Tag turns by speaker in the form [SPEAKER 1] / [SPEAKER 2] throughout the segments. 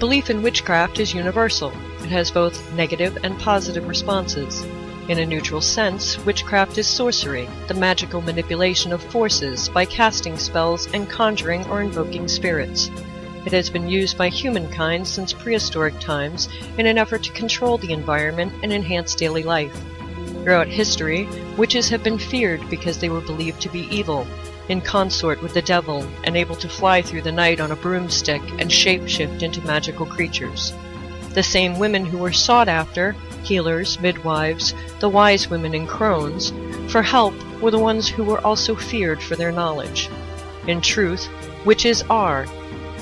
[SPEAKER 1] Belief in witchcraft is universal. It has both negative and positive responses. In a neutral sense, witchcraft is sorcery, the magical manipulation of forces by casting spells and conjuring or invoking spirits. It has been used by humankind since prehistoric times in an effort to control the environment and enhance daily life. Throughout history, witches have been feared because they were believed to be evil, in consort with the devil, and able to fly through the night on a broomstick and shapeshift into magical creatures. The same women who were sought after, healers, midwives, the wise women and crones, for help were the ones who were also feared for their knowledge. In truth, witches are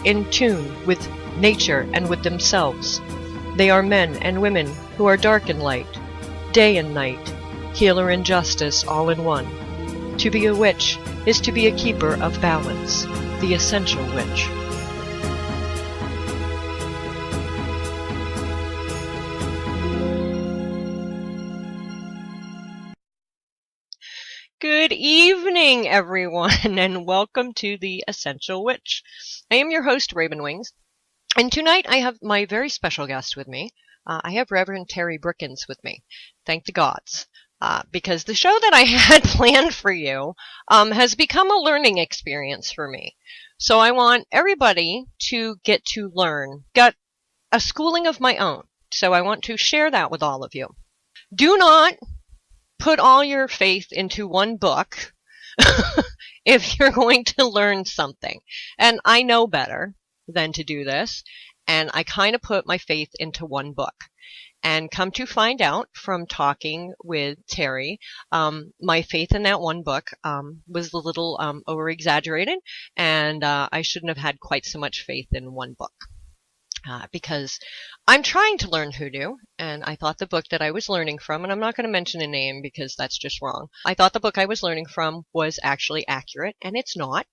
[SPEAKER 1] in tune with nature and with themselves. They are men and women who are dark and light, day and night, healer and justice all in one. To be a witch is to be a keeper of balance, the essential witch. Good evening, everyone, and welcome to the Essential Witch. I am your host, Ravenwings, and tonight I have my very special guest with me. I have Rev Terrie Brookins with me. Thank the gods. Because the show that I had planned for you has become a learning experience for me. So I want everybody to get to learn, get a schooling of my own. So I want to share that with all of you. Do not put all your faith into one book if you're going to learn something. And I know better than to do this. And I kind of put my faith into one book. And come to find out from talking with Terry, my faith in that one book was a little over-exaggerated, and I shouldn't have had quite so much faith in one book. Because I'm trying to learn Hoodoo, and I thought the book that I was learning from, and I'm not going to mention a name because that's just wrong, I thought the book I was learning from was actually accurate, and it's not.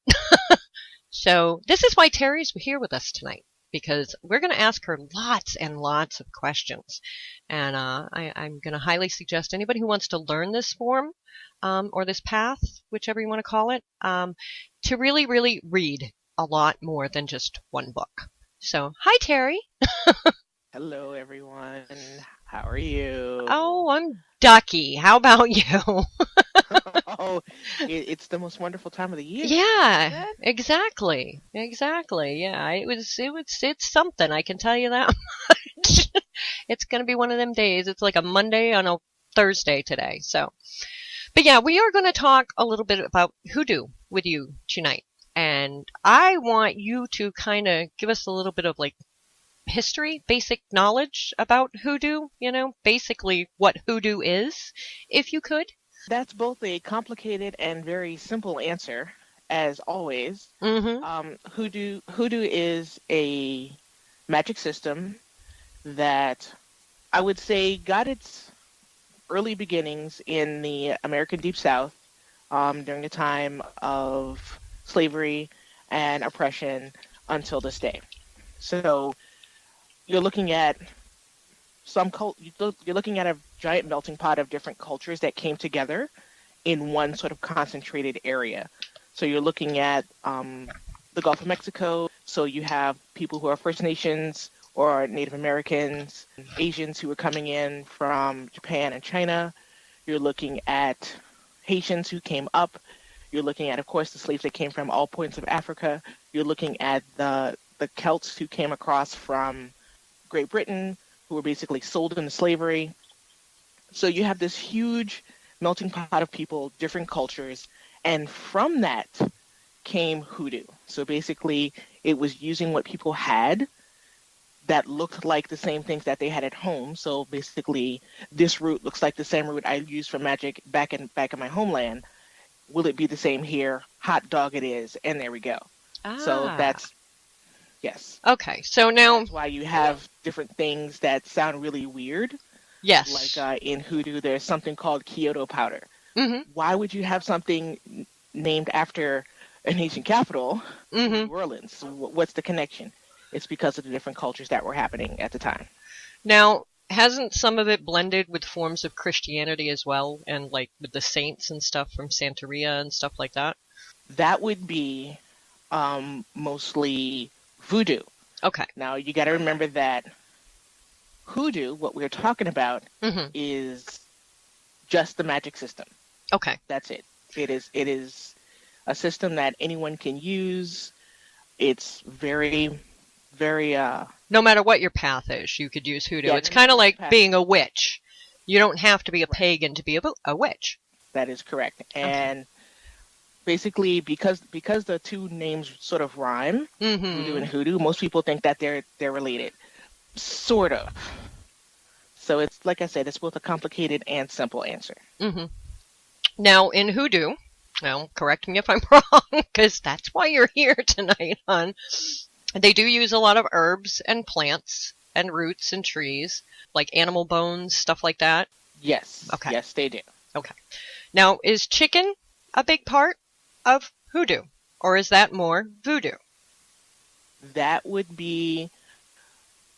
[SPEAKER 1] So this is why Terry's here with us tonight, because we're going to ask her lots and lots of questions. And I'm going to highly suggest anybody who wants to learn this form or this path, whichever you want to call it, to really, really read a lot more than just one book. So, hi, Terry.
[SPEAKER 2] Hello, everyone. How are you?
[SPEAKER 1] Oh, I'm ducky. How about you?
[SPEAKER 2] Oh, it's the most wonderful time of the year.
[SPEAKER 1] Yeah, exactly. Yeah, it's something. I can tell you that much. It's going to be one of them days. It's like a Monday on a Thursday today. So, but yeah, we are going to talk a little bit about Hoodoo with you tonight. And I want you to kind of give us a little bit of like history, basic knowledge about Hoodoo, basically what Hoodoo is, if you could.
[SPEAKER 2] That's both a complicated and very simple answer, as always.
[SPEAKER 1] Mm-hmm.
[SPEAKER 2] Hoodoo is a magic system that I would say got its early beginnings in the American Deep South during the time of slavery and oppression until this day. So you're looking at you're looking at a giant melting pot of different cultures that came together in one sort of concentrated area. So you're looking at the Gulf of Mexico. So you have people who are First Nations or Native Americans, Asians who were coming in from Japan and China. You're looking at Haitians who came up. You're looking at, of course, the slaves that came from all points of Africa. You're looking at the Celts who came across from Great Britain, who were basically sold into slavery. So you have this huge melting pot of people, different cultures, and from that came Hoodoo. So basically, it was using what people had that looked like the same things that they had at home. So basically, this root looks like the same root I used for magic back in my homeland. Will it be the same here? Hot dog it is, and there we go. So that's, yes.
[SPEAKER 1] Okay, so now
[SPEAKER 2] That's why you have different things that sound really weird.
[SPEAKER 1] Yes.
[SPEAKER 2] Like in Hoodoo, there's something called Kyoto powder.
[SPEAKER 1] Mm-hmm.
[SPEAKER 2] Why would you have something named after an ancient capital,
[SPEAKER 1] Mm-hmm.
[SPEAKER 2] New Orleans? What's the connection? It's because of the different cultures that were happening at the time.
[SPEAKER 1] Now, hasn't some of it blended with forms of Christianity as well, and like with the saints and stuff from Santeria and stuff like that?
[SPEAKER 2] That would be mostly voodoo.
[SPEAKER 1] Okay.
[SPEAKER 2] Now, you got to remember that Hoodoo, what we're talking about,
[SPEAKER 1] Mm-hmm.
[SPEAKER 2] is just the magic system.
[SPEAKER 1] Okay.
[SPEAKER 2] That's it. It is a system that anyone can use. It's very, very
[SPEAKER 1] No matter what your path is, you could use hoodoo.
[SPEAKER 2] yeah,
[SPEAKER 1] It's
[SPEAKER 2] no matter
[SPEAKER 1] kind of
[SPEAKER 2] what your
[SPEAKER 1] like
[SPEAKER 2] path
[SPEAKER 1] being
[SPEAKER 2] is.
[SPEAKER 1] a witch. You don't have to be a
[SPEAKER 2] Right.
[SPEAKER 1] pagan to be a witch.
[SPEAKER 2] That is correct.
[SPEAKER 1] Okay.
[SPEAKER 2] And basically, because the two names sort of rhyme, voodoo
[SPEAKER 1] Mm-hmm.
[SPEAKER 2] and hoodoo, most people think that they're related. Sort of. So it's like I said, it's both a complicated and simple answer.
[SPEAKER 1] Mm-hmm. Now, in hoodoo, now correct me if I'm wrong, because that's why you're here tonight, hon. They do use a lot of herbs and plants and roots and trees, like animal bones, stuff like that.
[SPEAKER 2] Yes,
[SPEAKER 1] Okay.
[SPEAKER 2] yes, they do.
[SPEAKER 1] Okay. Now, is chicken a big part of hoodoo, or is that more voodoo?
[SPEAKER 2] That would be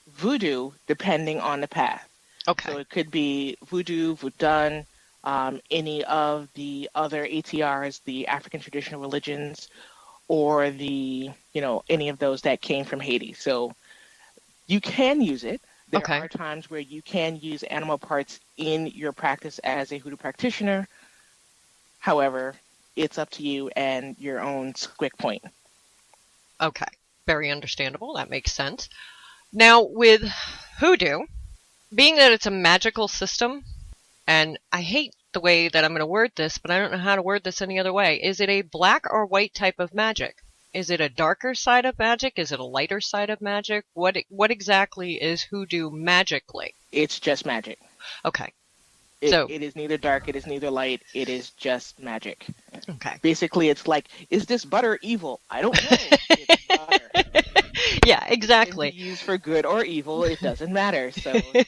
[SPEAKER 2] voodoo depending on the path.
[SPEAKER 1] Okay.
[SPEAKER 2] So it could be voodoo, voodoo, any of the other ATRs, the African traditional religions, or any of those that came from Haiti. So you can use it. There
[SPEAKER 1] Okay.
[SPEAKER 2] are times where you can use animal parts in your practice as a hoodoo practitioner. However, it's up to you and your own quick point.
[SPEAKER 1] Okay. Very understandable. That makes sense. Now, with hoodoo, being that it's a magical system, and I hate the way that I'm going to word this, but I don't know how to word this any other way. Is it a black or white type of magic? Is it a darker side of magic? Is it a lighter side of magic? What exactly is hoodoo magically?
[SPEAKER 2] It's just magic.
[SPEAKER 1] Okay. So,
[SPEAKER 2] It is neither dark, it is neither light, it is just magic.
[SPEAKER 1] okay.
[SPEAKER 2] Basically, it's like, is this butter evil? I don't know. It's butter.
[SPEAKER 1] Yeah,
[SPEAKER 2] It can
[SPEAKER 1] exactly.
[SPEAKER 2] be used for good or evil. It doesn't matter. So
[SPEAKER 1] Yeah,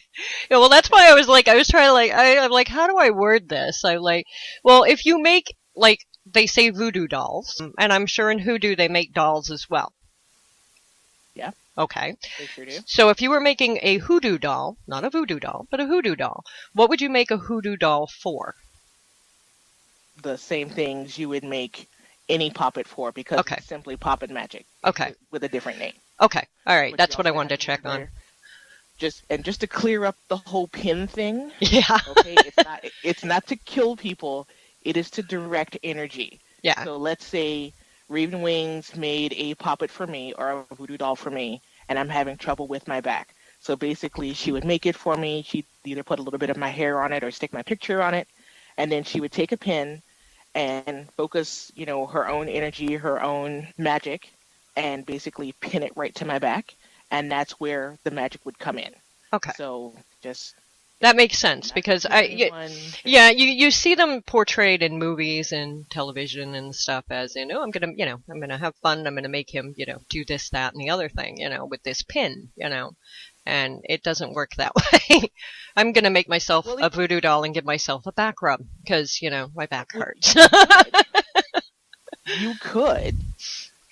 [SPEAKER 1] well, that's why I was trying to I'm like, how do I word this? I'm like, well, if you make, like, they say voodoo dolls, and I'm sure in hoodoo they make dolls as well.
[SPEAKER 2] yeah,
[SPEAKER 1] Okay.
[SPEAKER 2] they sure do.
[SPEAKER 1] So if you were making a hoodoo doll, not a voodoo doll, but a hoodoo doll, what would you make a hoodoo doll for?
[SPEAKER 2] The same things you would make any puppet for, because
[SPEAKER 1] Okay.
[SPEAKER 2] it's simply puppet magic.
[SPEAKER 1] Okay.
[SPEAKER 2] With a different name.
[SPEAKER 1] Okay. All right.
[SPEAKER 2] But
[SPEAKER 1] That's
[SPEAKER 2] you
[SPEAKER 1] what I
[SPEAKER 2] also
[SPEAKER 1] wanted
[SPEAKER 2] have
[SPEAKER 1] to check on.
[SPEAKER 2] remember, just to clear up the whole pin thing.
[SPEAKER 1] Yeah.
[SPEAKER 2] Okay, it's not to kill people. It is to direct energy.
[SPEAKER 1] Yeah.
[SPEAKER 2] So let's say Raven Wings made a puppet for me or a voodoo doll for me, and I'm having trouble with my back. So basically, she would make it for me. She'd either put a little bit of my hair on it or stick my picture on it, and then she would take a pin and focus, her own energy, her own magic, and basically pin it right to my back, and that's where the magic would come in.
[SPEAKER 1] Okay.
[SPEAKER 2] So just
[SPEAKER 1] That makes sense
[SPEAKER 2] not
[SPEAKER 1] because
[SPEAKER 2] to kill anyone.
[SPEAKER 1] you see them portrayed in movies and television and stuff as, I'm gonna have fun. I'm gonna make him, do this, that, and the other thing, with this pin, and it doesn't work that way. I'm gonna make myself
[SPEAKER 2] Well,
[SPEAKER 1] a voodoo doll and give myself a back rub because, my back hurts.
[SPEAKER 2] You could,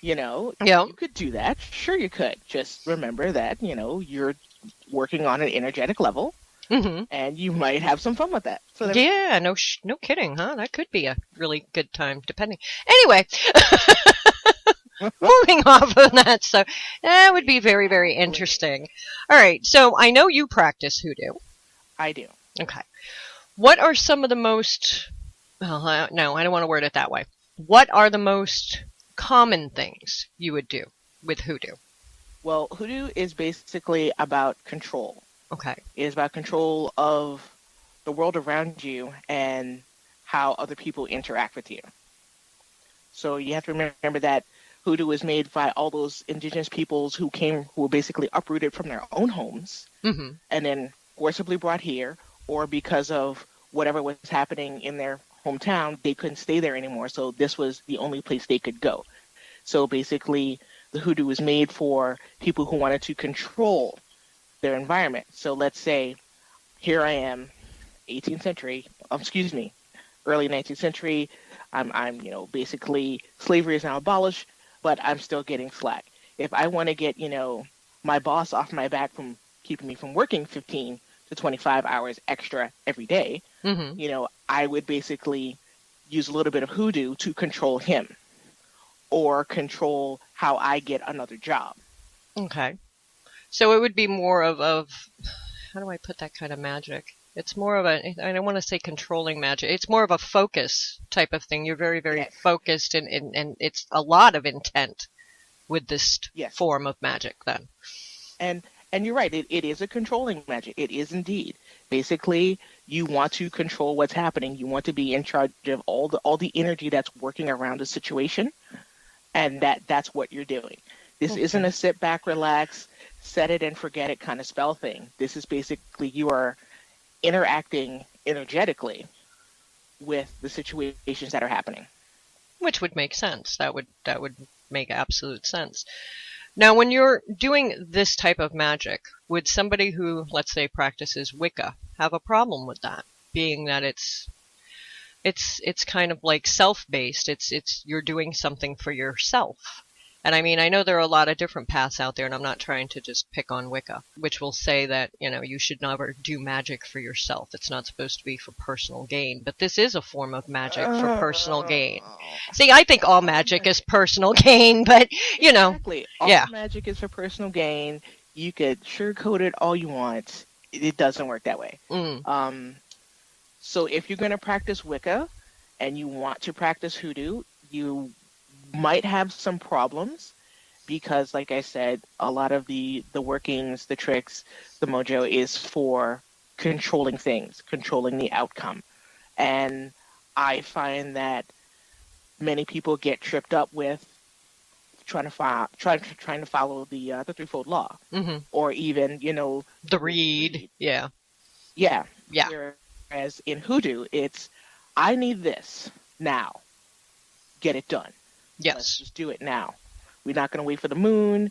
[SPEAKER 1] Yeah.
[SPEAKER 2] you could do that. Sure, you could. Just remember that, you're working on an energetic level,
[SPEAKER 1] Mm-hmm.
[SPEAKER 2] and you might have some fun with that. So
[SPEAKER 1] Yeah, no kidding, huh? That could be a really good time, depending. Anyway, moving off of that, so that would be very, very interesting. All right, so I know you practice hoodoo.
[SPEAKER 2] I do.
[SPEAKER 1] Okay. What are some of the most, well, no, I don't want to word it that way. What are the most common things you would do with hoodoo?
[SPEAKER 2] Well, hoodoo is basically about control.
[SPEAKER 1] Okay.
[SPEAKER 2] It is about control of the world around you and how other people interact with you. So you have to remember that hoodoo was made by all those indigenous peoples who were basically uprooted from their own homes,
[SPEAKER 1] Mm-hmm.
[SPEAKER 2] and then forcibly brought here, or because of whatever was happening in their hometown, they couldn't stay there anymore. So this was the only place they could go. So basically, the hoodoo was made for people who wanted to control their environment. So let's say here I am, 18th century, early 19th century. I'm basically slavery is now abolished, but I'm still getting slack. If I want to get, my boss off my back from keeping me from working 15 to 25 hours extra every day,
[SPEAKER 1] Mm-hmm.
[SPEAKER 2] I would basically use a little bit of hoodoo to control him or control how I get another job.
[SPEAKER 1] Okay. So it would be more of how do I put that kind of magic? It's more of a, I don't want to say controlling magic. It's more of a focus type of thing. You're very, very
[SPEAKER 2] Yes.
[SPEAKER 1] focused, and it's a lot of intent with this
[SPEAKER 2] Yes.
[SPEAKER 1] form of magic then.
[SPEAKER 2] And you're right, it is a controlling magic. It is indeed. Basically, you want to control what's happening. You want to be in charge of all the energy that's working around the situation, and that's what you're doing. This isn't
[SPEAKER 1] Okay.
[SPEAKER 2] a sit back, relax, set it and forget it kind of spell thing. This is basically you are interacting energetically with the situations that are happening.
[SPEAKER 1] Which would make sense. That would make absolute sense. Now, when you're doing this type of magic, would somebody who, let's say, practices Wicca have a problem with that? Being that it's kind of like self-based. It's you're doing something for yourself. And I mean, I know there are a lot of different paths out there, and I'm not trying to just pick on Wicca, which will say that, you should never do magic for yourself. It's not supposed to be for personal gain. But this is a form of magic for personal gain. See, I think all
[SPEAKER 2] All
[SPEAKER 1] magic is
[SPEAKER 2] magic.
[SPEAKER 1] personal gain, but,
[SPEAKER 2] Exactly. All
[SPEAKER 1] yeah.
[SPEAKER 2] magic is for personal gain. You could sugarcoat it all you want. It doesn't work that way.
[SPEAKER 1] Mm,
[SPEAKER 2] Um, so if you're going to practice Wicca and you want to practice Hoodoo, you might have some problems because, like I said, a lot of the workings, the tricks, the mojo is for controlling things, controlling the outcome. And I find that many people get tripped up with trying to follow the threefold law,
[SPEAKER 1] hmm
[SPEAKER 2] or even
[SPEAKER 1] The
[SPEAKER 2] the rule of
[SPEAKER 1] reed.
[SPEAKER 2] reed.
[SPEAKER 1] Yeah.
[SPEAKER 2] Yeah.
[SPEAKER 1] Yeah.
[SPEAKER 2] Whereas in Hoodoo, it's I need this now. Get it done. Let's
[SPEAKER 1] Yes.
[SPEAKER 2] just do it now. We're not going to wait for the moon.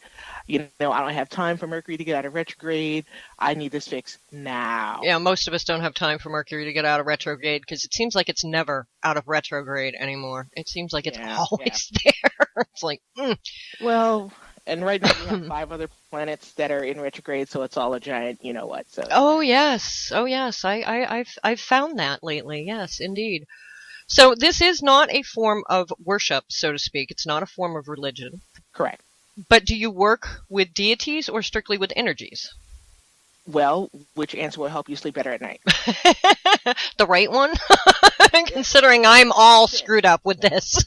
[SPEAKER 2] I don't have time for Mercury to get out of retrograde. I need this fixed now.
[SPEAKER 1] Yeah, most of us don't have time for Mercury to get out of retrograde because it seems like it's never out of retrograde anymore. It seems like it's
[SPEAKER 2] Yeah, yeah.
[SPEAKER 1] always there. It's like,
[SPEAKER 2] Well, and right now we have five other planets that are in retrograde, so it's all a giant, you know what? So
[SPEAKER 1] oh yes, oh yes. I've found that lately. Yes, indeed. So this is not a form of worship, so to speak. It's not a form of religion.
[SPEAKER 2] correct.
[SPEAKER 1] But do you work with deities or strictly with energies?
[SPEAKER 2] Well, which answer will help you sleep better at night?
[SPEAKER 1] The right one?
[SPEAKER 2] Yeah,
[SPEAKER 1] Considering I'm all
[SPEAKER 2] sure.
[SPEAKER 1] screwed up with this.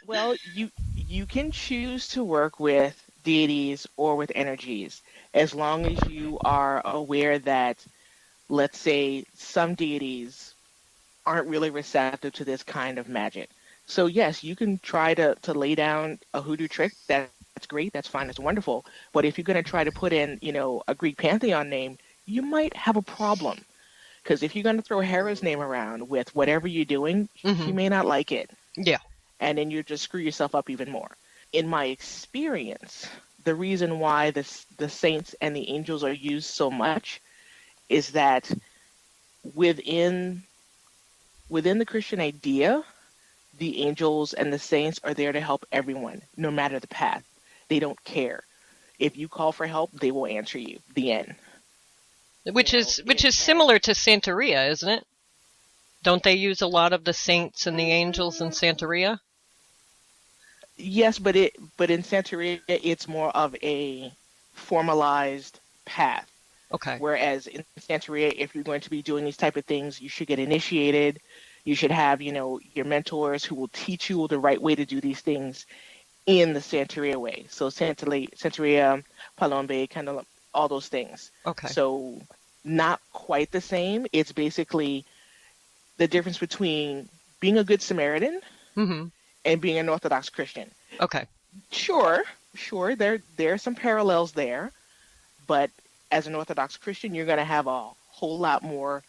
[SPEAKER 2] Well, you can choose to work with deities or with energies as long as you are aware that, let's say, some deities aren't really receptive to this kind of magic. So yes, you can try to lay down a hoodoo trick. That's great. That's fine. That's wonderful. But if you're going to try to put in, a Greek pantheon name, you might have a problem. Because if you're going to throw Hera's name around with whatever you're doing, she
[SPEAKER 1] hmm
[SPEAKER 2] may not like it.
[SPEAKER 1] Yeah.
[SPEAKER 2] And then you just screw yourself up even more. In my experience, the reason why the saints and the angels are used so much is that within the Christian idea, the angels and the saints are there to help everyone, no matter the path. They don't care. If you call for help, they will answer you. The end.
[SPEAKER 1] Which is similar to Santeria, isn't it? Don't they use a lot of the saints and the angels in Santeria?
[SPEAKER 2] Yes, but in Santeria, it's more of a formalized path.
[SPEAKER 1] Okay.
[SPEAKER 2] Whereas in Santeria, if you're going to be doing these type of things, you should get initiated. You should have, your mentors who will teach you the right way to do these things in the Santeria way. So Santeria, Palombe, kind of all those things.
[SPEAKER 1] Okay.
[SPEAKER 2] So not quite the same. It's basically the difference between being a good Samaritan
[SPEAKER 1] hmm
[SPEAKER 2] and being an Orthodox Christian.
[SPEAKER 1] Okay.
[SPEAKER 2] Sure, there are some parallels there, but as an Orthodox Christian, you're going to have a whole lot more,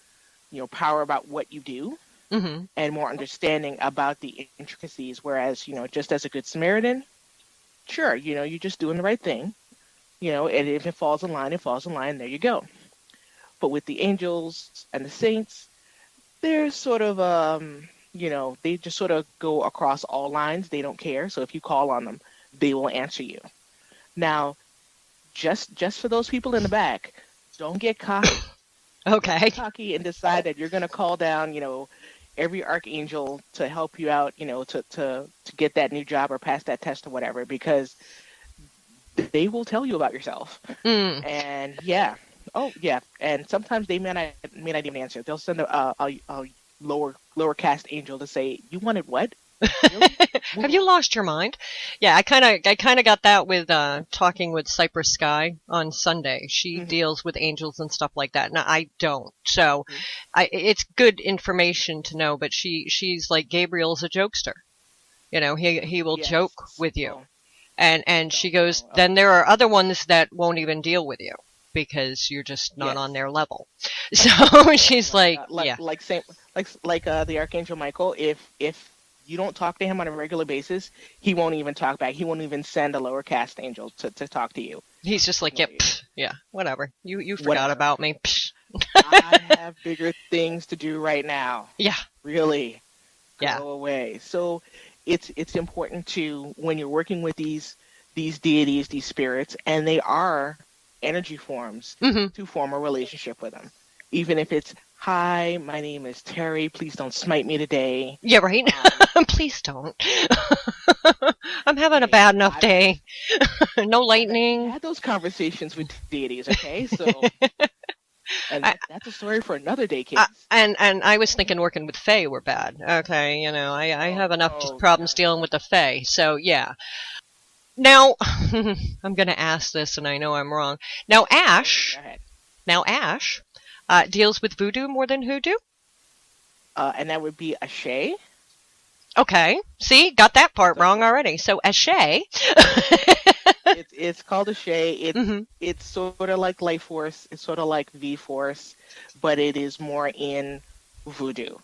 [SPEAKER 2] power about what you do
[SPEAKER 1] hmm
[SPEAKER 2] and more understanding about the intricacies. Whereas, just as a good Samaritan, sure, you're just doing the right thing, and if it falls in line, it falls in line. There you go. But with the angels and the saints, they're sort of, they just sort of go across all lines. They don't care. So if you call on them, they will answer you. Now, just for those people in the back, don't get cocky. Don't
[SPEAKER 1] Okay.
[SPEAKER 2] get cocky and decide that you're going to call down, every archangel to help you out, to get that new job or pass that test or whatever, because they will tell you about yourself.
[SPEAKER 1] Mm.
[SPEAKER 2] And yeah, oh yeah, and sometimes they may not even answer. They'll send a lower caste angel to say, "You wanted what? Really?
[SPEAKER 1] Have
[SPEAKER 2] Move
[SPEAKER 1] you
[SPEAKER 2] on."
[SPEAKER 1] lost your mind? Yeah, I kind of got that with talking with Cypress Sky on Sunday. She
[SPEAKER 2] Hmm.
[SPEAKER 1] deals with angels and stuff like that. Now I don't. So
[SPEAKER 2] Hmm.
[SPEAKER 1] it's good information to know, but she's like Gabriel's a jokester. He will
[SPEAKER 2] Yes.
[SPEAKER 1] joke with you.
[SPEAKER 2] Oh,
[SPEAKER 1] And she
[SPEAKER 2] so
[SPEAKER 1] goes,
[SPEAKER 2] no.
[SPEAKER 1] then there are other ones that won't even deal with you because you're just not on
[SPEAKER 2] Yes.
[SPEAKER 1] their level. So
[SPEAKER 2] Yes.
[SPEAKER 1] she's like,
[SPEAKER 2] Like
[SPEAKER 1] yeah,
[SPEAKER 2] same the Archangel Michael. If you don't talk to him on a regular basis, he won't even talk back. He won't even send a lower caste angel to talk to you.
[SPEAKER 1] he's just like,
[SPEAKER 2] No,
[SPEAKER 1] yep, yeah, whatever. You forgot
[SPEAKER 2] whatever.
[SPEAKER 1] about me. Psh.
[SPEAKER 2] I have bigger things to do right now.
[SPEAKER 1] Yeah,
[SPEAKER 2] Really,
[SPEAKER 1] yeah.
[SPEAKER 2] go away. So it's important to, when you're working with these deities, these spirits, and they are energy forms,
[SPEAKER 1] Hmm.
[SPEAKER 2] to form a relationship with them. Even if it's, "Hi, my name is Terry. Please don't smite me today."
[SPEAKER 1] Yeah, right.
[SPEAKER 2] Um,
[SPEAKER 1] Please don't. I'm having a
[SPEAKER 2] hey,
[SPEAKER 1] bad enough day. No
[SPEAKER 2] I've actually
[SPEAKER 1] lightning.
[SPEAKER 2] had those conversations with deities. Okay, so, and
[SPEAKER 1] I,
[SPEAKER 2] that's a story for another day,
[SPEAKER 1] I,
[SPEAKER 2] kids.
[SPEAKER 1] and I was thinking working with Fae were bad. Okay, I
[SPEAKER 2] Oh,
[SPEAKER 1] have enough
[SPEAKER 2] oh
[SPEAKER 1] problems
[SPEAKER 2] God.
[SPEAKER 1] dealing with the Fae. So yeah. Now, I'm going to ask this, and I know I'm wrong. Now,
[SPEAKER 2] Go ahead. Go
[SPEAKER 1] Ash,
[SPEAKER 2] ahead.
[SPEAKER 1] now Ash, deals with voodoo more than hoodoo.
[SPEAKER 2] And that would be a Shay.
[SPEAKER 1] Okay, see, got that part
[SPEAKER 2] So
[SPEAKER 1] wrong already. So Ashe.
[SPEAKER 2] it's called a Shay.
[SPEAKER 1] Hmm.
[SPEAKER 2] It's sort of like Life Force. It's sort of like V Force, but it is more in voodoo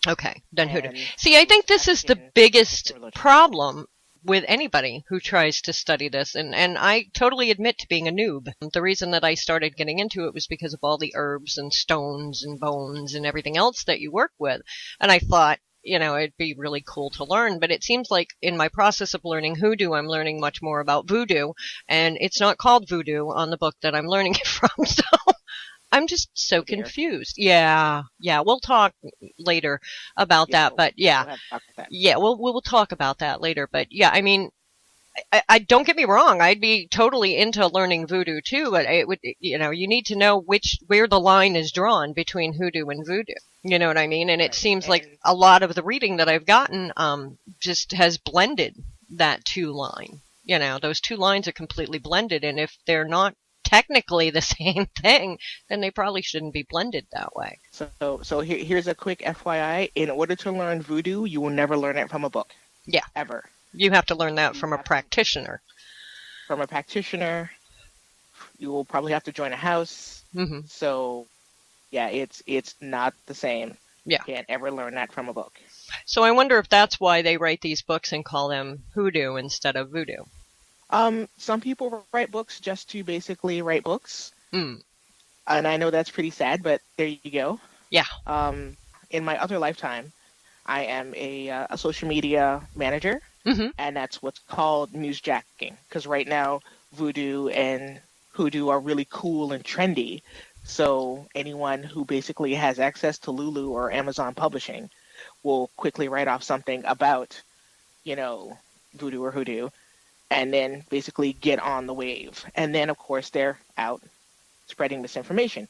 [SPEAKER 1] Okay, then hoodoo.
[SPEAKER 2] and
[SPEAKER 1] See, I
[SPEAKER 2] those
[SPEAKER 1] think this is the
[SPEAKER 2] African
[SPEAKER 1] biggest
[SPEAKER 2] mythology.
[SPEAKER 1] problem with anybody who tries to study this, and I totally admit to being a noob. The reason that I started getting into it was because of all the herbs and stones and bones and everything else that you work with, and I thought, it'd be really cool to learn, but it seems like in my process of learning hoodoo, I'm learning much more about voodoo, and it's not called voodoo on the book that I'm learning it from, so I'm just so
[SPEAKER 2] Oh dear.
[SPEAKER 1] confused. Yeah, yeah, we'll talk later about
[SPEAKER 2] Yeah,
[SPEAKER 1] that, but yeah,
[SPEAKER 2] we'll have to talk about that.
[SPEAKER 1] yeah, we'll talk about that later. But yeah, I mean, I don't get me wrong, I'd be totally into learning voodoo too, but it would, you need to know where the line is drawn between hoodoo and voodoo. You know what I mean? And it
[SPEAKER 2] Right.
[SPEAKER 1] seems like
[SPEAKER 2] And
[SPEAKER 1] a lot of the reading that I've gotten, just has blended that two line. Those two lines are completely blended, and if they're not technically the same thing, then they probably shouldn't be blended that way.
[SPEAKER 2] here's a quick FYI. In order to learn voodoo, you will never learn it from a book,
[SPEAKER 1] Yeah,
[SPEAKER 2] ever.
[SPEAKER 1] you have to learn that
[SPEAKER 2] You
[SPEAKER 1] from a
[SPEAKER 2] have to,
[SPEAKER 1] practitioner.
[SPEAKER 2] from a practitioner. You will probably have to join a house.
[SPEAKER 1] Hmm.
[SPEAKER 2] So yeah, it's not the same. You
[SPEAKER 1] Yeah.
[SPEAKER 2] can't ever learn that from a book.
[SPEAKER 1] So I wonder if that's why they write these books and call them hoodoo instead of voodoo.
[SPEAKER 2] Some people write books just to basically write books,
[SPEAKER 1] Mm.
[SPEAKER 2] and I know that's pretty sad, but there you go.
[SPEAKER 1] Yeah.
[SPEAKER 2] Um, in my other lifetime, I am a social media manager,
[SPEAKER 1] Hmm.
[SPEAKER 2] and that's what's called newsjacking. Because right now, voodoo and hoodoo are really cool and trendy. So anyone who basically has access to Lulu or Amazon Publishing will quickly write off something about, you know, voodoo or hoodoo, and then basically get on the wave. And then, of course, they're out spreading misinformation,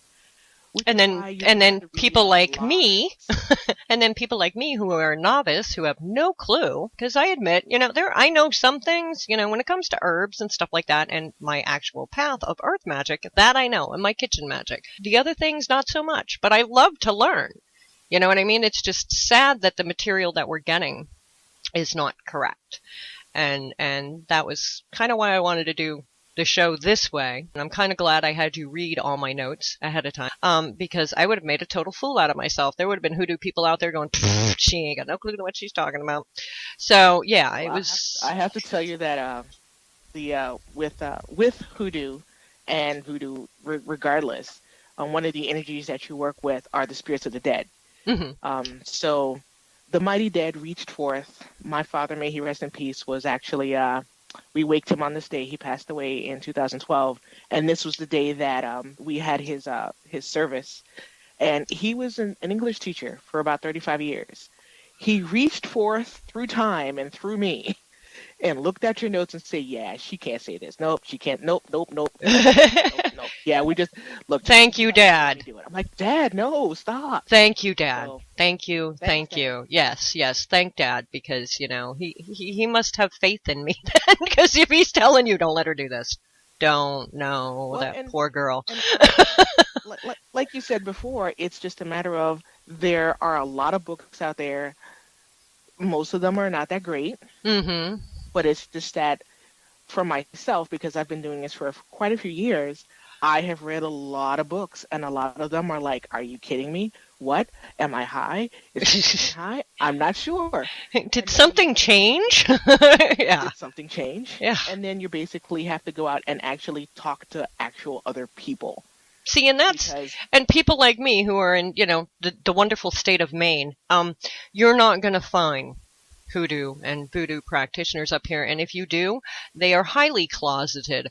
[SPEAKER 2] which
[SPEAKER 1] And
[SPEAKER 2] is
[SPEAKER 1] then
[SPEAKER 2] why you
[SPEAKER 1] and
[SPEAKER 2] have
[SPEAKER 1] then
[SPEAKER 2] to read
[SPEAKER 1] people
[SPEAKER 2] a
[SPEAKER 1] like
[SPEAKER 2] lot of
[SPEAKER 1] me,
[SPEAKER 2] books.
[SPEAKER 1] and then people like me who are a novice who have no clue, because I admit, I know some things, when it comes to herbs and stuff like that, and my actual path of earth magic, that I know, and my kitchen magic. The other things, not so much, but I love to learn. You know what I mean? It's just sad that the material that we're getting is not correct. And that was kind of why I wanted to do the show this way. And I'm kind of glad I had you read all my notes ahead of time, because I would have made a total fool out of myself. There would have been hoodoo people out there going, she ain't got no clue to what she's talking about. So yeah, it
[SPEAKER 2] Well,
[SPEAKER 1] was.
[SPEAKER 2] I have to tell you that the with hoodoo and voodoo, regardless, one of the energies that you work with are the spirits of the dead.
[SPEAKER 1] Hmm.
[SPEAKER 2] So the mighty dead reached forth. My father, may he rest in peace, was actually we waked him on this day. He passed away in 2012, and this was the day that we had his service. And he was an English teacher for about 35 years. He reached forth through time and through me and looked at your notes and say, yeah, she can't say this. Nope, she can't. Nope, nope, nope, nope, nope, nope, nope. Yeah, we just look.
[SPEAKER 1] Thank you,
[SPEAKER 2] Let me
[SPEAKER 1] Dad.
[SPEAKER 2] do it. I'm like, Dad, no, stop.
[SPEAKER 1] Thank you, Dad.
[SPEAKER 2] So
[SPEAKER 1] Thank you.
[SPEAKER 2] thanks,
[SPEAKER 1] Thank
[SPEAKER 2] Dad.
[SPEAKER 1] you. Yes, yes. Thank Dad, because, you know, he must have faith in me then, because if he's telling you, don't let her do this. Don't. No,
[SPEAKER 2] Well,
[SPEAKER 1] that poor girl.
[SPEAKER 2] and like you said before, it's just a matter of there are a lot of books out there. Most of them are not that great,
[SPEAKER 1] Mm-hmm.
[SPEAKER 2] but it's just that for myself, because I've been doing this for quite a few years, I have read a lot of books, and a lot of them are like, "Are you kidding me? What? Am I high? Is something high? I'm not sure."
[SPEAKER 1] Did
[SPEAKER 2] And then
[SPEAKER 1] something change? Yeah.
[SPEAKER 2] did something change?
[SPEAKER 1] Yeah.
[SPEAKER 2] And then you basically have to go out and actually talk to actual other people
[SPEAKER 1] See, and that's,
[SPEAKER 2] because
[SPEAKER 1] and people like me who are in, you know, the wonderful state of Maine, you're not going to find hoodoo and voodoo practitioners up here. And if you do, they are highly closeted.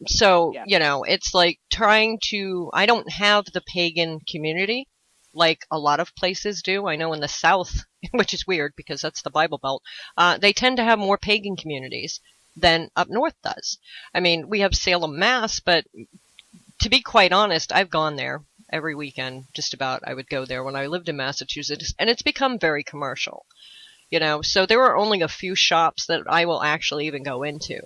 [SPEAKER 1] So,
[SPEAKER 2] yeah,
[SPEAKER 1] you know, it's like trying to, I don't have the pagan community like a lot of places do. I know in the South, which is weird because that's the Bible Belt, they tend to have more pagan communities than up north does. I mean, we have Salem, Mass, but to be quite honest, I've gone there every weekend, just about. I would go there when I lived in Massachusetts, and it's become very commercial, you know. So there are only a few shops that I will actually even go into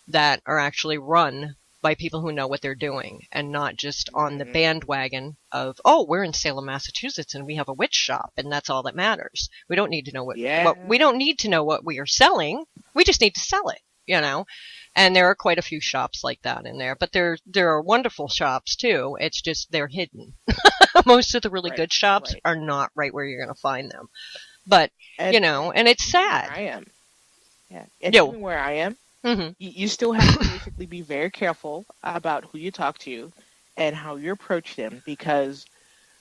[SPEAKER 1] that are actually run by people who know what they're doing and not just on the
[SPEAKER 2] hmm
[SPEAKER 1] bandwagon of, oh, we're in Salem, Massachusetts, and we have a witch shop, and that's all that matters. We don't need to know what
[SPEAKER 2] yeah,
[SPEAKER 1] we don't need to know what we are selling. We just need to sell it, you know. And there are quite a few shops like that in there, but there are wonderful shops too. It's just they're hidden. Most of the really
[SPEAKER 2] right,
[SPEAKER 1] good shops
[SPEAKER 2] right.
[SPEAKER 1] are not right where you're going to find them. But, you
[SPEAKER 2] And
[SPEAKER 1] know, and it's
[SPEAKER 2] even where
[SPEAKER 1] sad.
[SPEAKER 2] I am, yeah, and
[SPEAKER 1] Yo.
[SPEAKER 2] even where I am,
[SPEAKER 1] Hmm.
[SPEAKER 2] you still have to basically be very careful about who you talk to and how you approach them because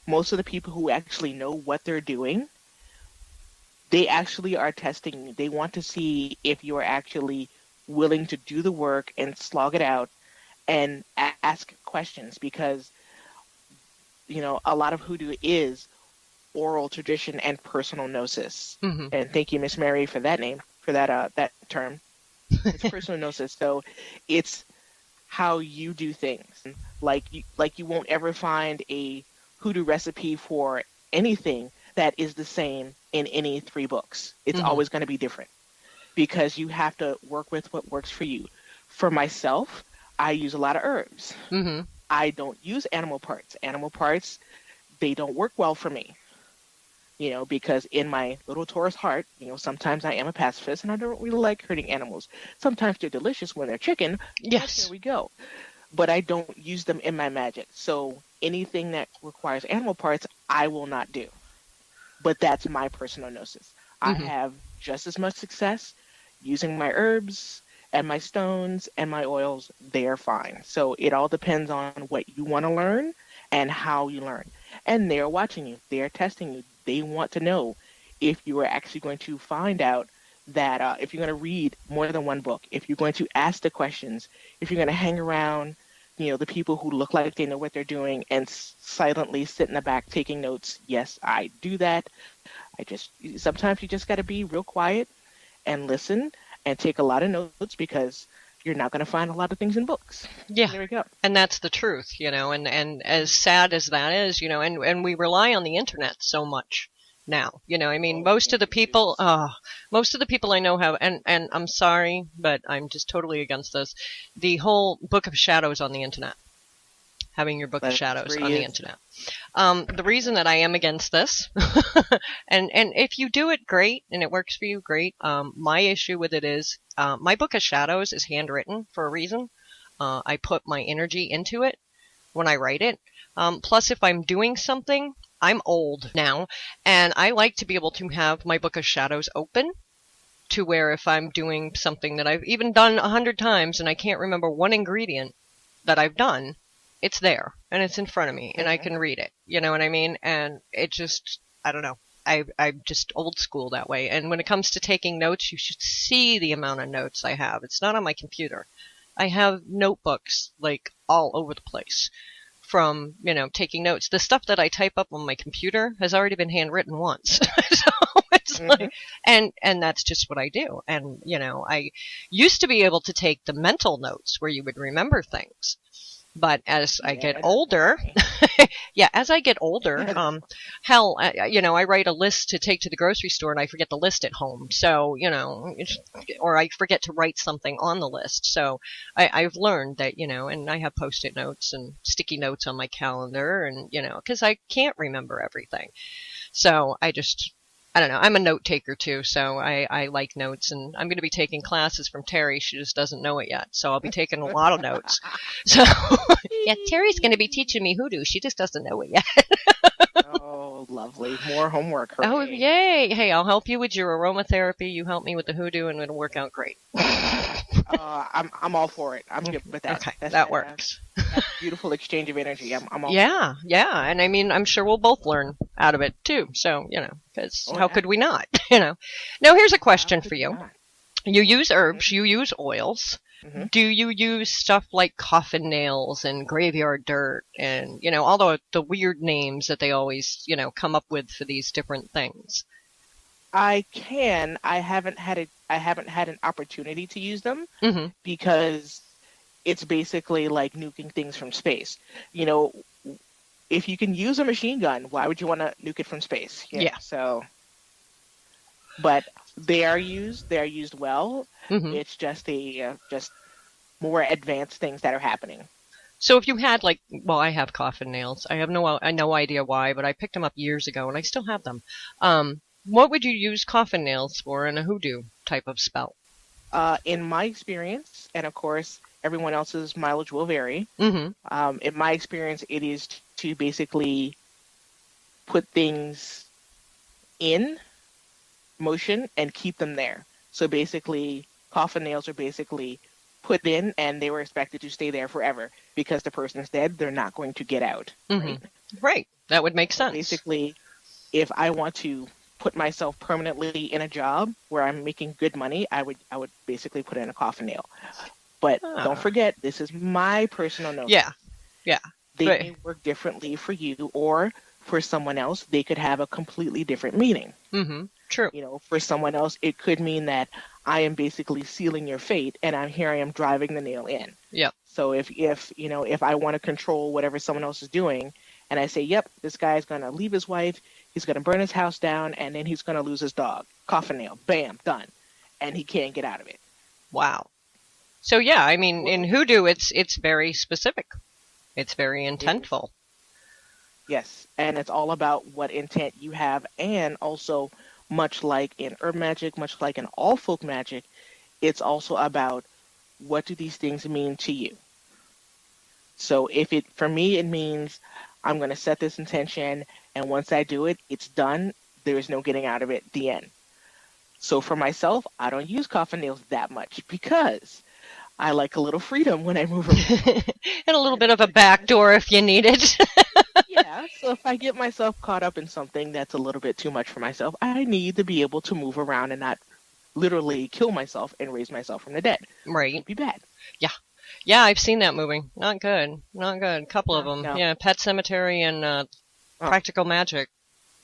[SPEAKER 2] most of the people who actually know what they're doing, they actually are testing you. They want to see if you are actually willing to do the work and slog it out and ask questions because a lot of hoodoo is oral tradition and personal gnosis.
[SPEAKER 1] Hmm.
[SPEAKER 2] And thank you, Miss Mary, for that name, for that term. It's personal gnosis. So it's how you do things. Like you won't ever find a hoodoo recipe for anything that is the same in any three books. It's
[SPEAKER 1] Hmm.
[SPEAKER 2] always going to be different because you have to work with what works for you. For myself, I use a lot of herbs.
[SPEAKER 1] Hmm.
[SPEAKER 2] I don't use animal parts. Animal parts, they don't work well for me. Because in my little Taurus heart, sometimes I am a pacifist and I don't really like hurting animals. Sometimes they're delicious when they're chicken, but there
[SPEAKER 1] Yes.
[SPEAKER 2] we go. But I don't use them in my magic. So anything that requires animal parts, I will not do. But that's my personal gnosis. I
[SPEAKER 1] Hmm.
[SPEAKER 2] have just as much success using my herbs and my stones and my oils. They're fine. So it all depends on what you want to learn and how you learn. And they're watching you. They're testing you. They want to know if you are actually going to find out that if you're going to read more than one book, if you're going to ask the questions, if you're going to hang around, the people who look like they know what they're doing and silently sit in the back taking notes. Yes, I do that. Sometimes you just got to be real quiet and listen and take a lot of notes because you're not going to find a lot of things in books.
[SPEAKER 1] Yeah.
[SPEAKER 2] There we go.
[SPEAKER 1] And that's the truth, you know, and as sad as that is, you know, and we rely on the internet so much now, you know. I mean,
[SPEAKER 2] Oh my goodness.
[SPEAKER 1] most of the people I know have, and I'm sorry, but I'm just totally against this, the whole Book of Shadows on the internet, having your Book of
[SPEAKER 2] That's
[SPEAKER 1] Shadows
[SPEAKER 2] where
[SPEAKER 1] on
[SPEAKER 2] he
[SPEAKER 1] the
[SPEAKER 2] is.
[SPEAKER 1] internet. The reason that I am against this, and if you do it, great, and it works for you, great. My issue with it is, my Book of Shadows is handwritten for a reason. I put my energy into it when I write it. Plus, if I'm doing something, I'm old now, and I like to be able to have my Book of Shadows open to where if I'm doing something that I've even done 100 times and I can't remember one ingredient that I've done, it's there and it's in front of me and I
[SPEAKER 2] Hmm.
[SPEAKER 1] can read it. You know what I mean? And it just, I don't know. I'm just old school that way. And when it comes to taking notes, you should see the amount of notes I have. It's not on my computer. I have notebooks like all over the place from, taking notes. The stuff that I type up on my computer has already been handwritten once. So It's
[SPEAKER 2] Mhm.
[SPEAKER 1] like, and that's just what I do. And I used to be able to take the mental notes where you would remember things. But as I get
[SPEAKER 2] Yeah,
[SPEAKER 1] older,
[SPEAKER 2] definitely.
[SPEAKER 1] yeah, as I get older, hell, I write a list to take to the grocery store and I forget the list at home. So, or I forget to write something on the list. So I've learned that, and I have Post-it notes and sticky notes on my calendar and, because I can't remember everything. So I don't know. I'm a note taker too, so I like notes, and I'm going to be taking classes from Terrie. She just doesn't know it yet, so I'll be taking a lot of notes. So yeah, Terrie's going to be teaching me hoodoo. She just doesn't know it yet.
[SPEAKER 2] Oh, lovely. More homework.
[SPEAKER 1] Oh
[SPEAKER 2] Hooray.
[SPEAKER 1] yay! Hey, I'll help you with your aromatherapy. You help me with the hoodoo, and it'll work out great.
[SPEAKER 2] I'm all for it. I'm good with that.
[SPEAKER 1] Okay,
[SPEAKER 2] That's
[SPEAKER 1] that works.
[SPEAKER 2] that beautiful exchange of energy. I'm all for it.
[SPEAKER 1] Yeah, yeah, and I mean, I'm sure we'll both learn out of it too. So because
[SPEAKER 2] Oh
[SPEAKER 1] how
[SPEAKER 2] yeah.
[SPEAKER 1] could we not? Now here's a
[SPEAKER 2] How
[SPEAKER 1] question
[SPEAKER 2] could
[SPEAKER 1] for
[SPEAKER 2] you
[SPEAKER 1] you.
[SPEAKER 2] not?
[SPEAKER 1] You use herbs, you use oils.
[SPEAKER 2] Hmm.
[SPEAKER 1] Do you use stuff like coffin nails and graveyard dirt and, all the weird names that they always, come up with for these different things?
[SPEAKER 2] I can. I haven't had an opportunity to use them
[SPEAKER 1] Hmm.
[SPEAKER 2] because it's basically like nuking things from space. You know, if you can use a machine gun, why would you want to nuke it from space?
[SPEAKER 1] Yeah.
[SPEAKER 2] So, but they are used. They are used well.
[SPEAKER 1] Hmm.
[SPEAKER 2] It's just more advanced things that are happening.
[SPEAKER 1] So if you had well, I have coffin nails. I have no idea why, but I picked them up years ago and I still have them. What would you use coffin nails for in a hoodoo type of spell?
[SPEAKER 2] In my experience, and of course, everyone else's mileage will vary.
[SPEAKER 1] Hmm.
[SPEAKER 2] In my experience, it is to basically put things in motion and keep them there. So basically, coffin nails are basically put in and they were expected to stay there forever because the person's dead, they're not going to get out,
[SPEAKER 1] Hmm.
[SPEAKER 2] right?
[SPEAKER 1] Right. That would make
[SPEAKER 2] So
[SPEAKER 1] sense.
[SPEAKER 2] basically, if I want to put myself permanently in a job where I'm making good money, I would basically put in a coffin nail. But don't
[SPEAKER 1] Ah,
[SPEAKER 2] forget, this is my personal
[SPEAKER 1] yeah,
[SPEAKER 2] notion.
[SPEAKER 1] yeah.
[SPEAKER 2] They
[SPEAKER 1] But,
[SPEAKER 2] may work differently for you or for someone else, they could have a completely different meaning.
[SPEAKER 1] true.
[SPEAKER 2] For someone else, it could mean that I am basically sealing your fate and I am driving the nail in.
[SPEAKER 1] Yep.
[SPEAKER 2] So if I want to control whatever someone else is doing and I say, yep, this guy's going to leave his wife, he's going to burn his house down, and then he's going to lose his dog. Coffin nail, bam, done. And he can't get out of it.
[SPEAKER 1] Wow. So yeah, I mean, in
[SPEAKER 2] Well,
[SPEAKER 1] hoodoo, it's very specific. It's very
[SPEAKER 2] it is.
[SPEAKER 1] intentful.
[SPEAKER 2] Yes, and it's all about what intent you have, and also much like in herb magic, much like in all folk magic, it's also about what do these things mean to you. So if it for me it means I'm going to set this intention, and once I do it, it's done. There is no getting out of it. The end. So for myself, I don't use coffin nails that much because I like a little freedom when I move around.
[SPEAKER 1] And a little
[SPEAKER 2] And
[SPEAKER 1] bit of
[SPEAKER 2] if
[SPEAKER 1] a
[SPEAKER 2] I get
[SPEAKER 1] back
[SPEAKER 2] myself
[SPEAKER 1] door if you need it.
[SPEAKER 2] Yeah, so if I get myself caught up in something that's a little bit too much for myself, I need to be able to move around and not literally kill myself and raise myself from the dead.
[SPEAKER 1] Right.
[SPEAKER 2] Would be bad.
[SPEAKER 1] Yeah. Yeah, I've seen that movie. Not good. Not good. A couple of
[SPEAKER 2] No,
[SPEAKER 1] them.
[SPEAKER 2] no.
[SPEAKER 1] Yeah, Pet Cemetery and
[SPEAKER 2] Oh,
[SPEAKER 1] Practical Magic.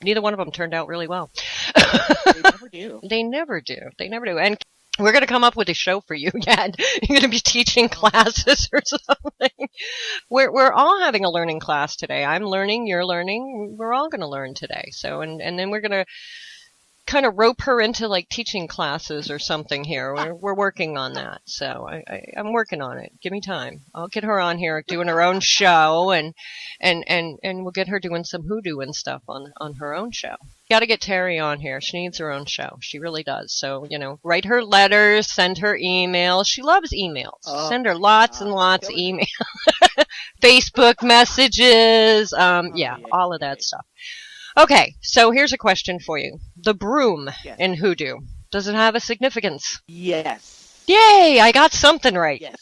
[SPEAKER 1] Neither one of them turned out really well.
[SPEAKER 2] they never do.
[SPEAKER 1] They never do. They never do. And we're going to come up with a show for you. Yeah, you're going to be teaching
[SPEAKER 2] Oh,
[SPEAKER 1] classes or something. We're all having a learning class today. I'm learning, you're learning. We're all going to learn today. So and then we're going to kind of rope her into teaching classes or something here. We're working on that. So I'm working on it. Give me time. I'll get her on here doing her own show and we'll get her doing some hoodoo and stuff on her own show. Got to get Terrie on here. She needs her own show. She really does. So, write her letters, send her emails. She loves emails.
[SPEAKER 2] oh
[SPEAKER 1] Send her
[SPEAKER 2] my
[SPEAKER 1] lots and
[SPEAKER 2] God,
[SPEAKER 1] lots of
[SPEAKER 2] killing it.
[SPEAKER 1] emails, Facebook messages,
[SPEAKER 2] Oh
[SPEAKER 1] yeah,
[SPEAKER 2] yeah,
[SPEAKER 1] all of
[SPEAKER 2] yeah,
[SPEAKER 1] that
[SPEAKER 2] yeah.
[SPEAKER 1] stuff. Okay, so here's a question for you. The broom
[SPEAKER 2] Yes,
[SPEAKER 1] in hoodoo, does it have a significance?
[SPEAKER 2] yes,
[SPEAKER 1] Yay, I got something right.
[SPEAKER 2] yes.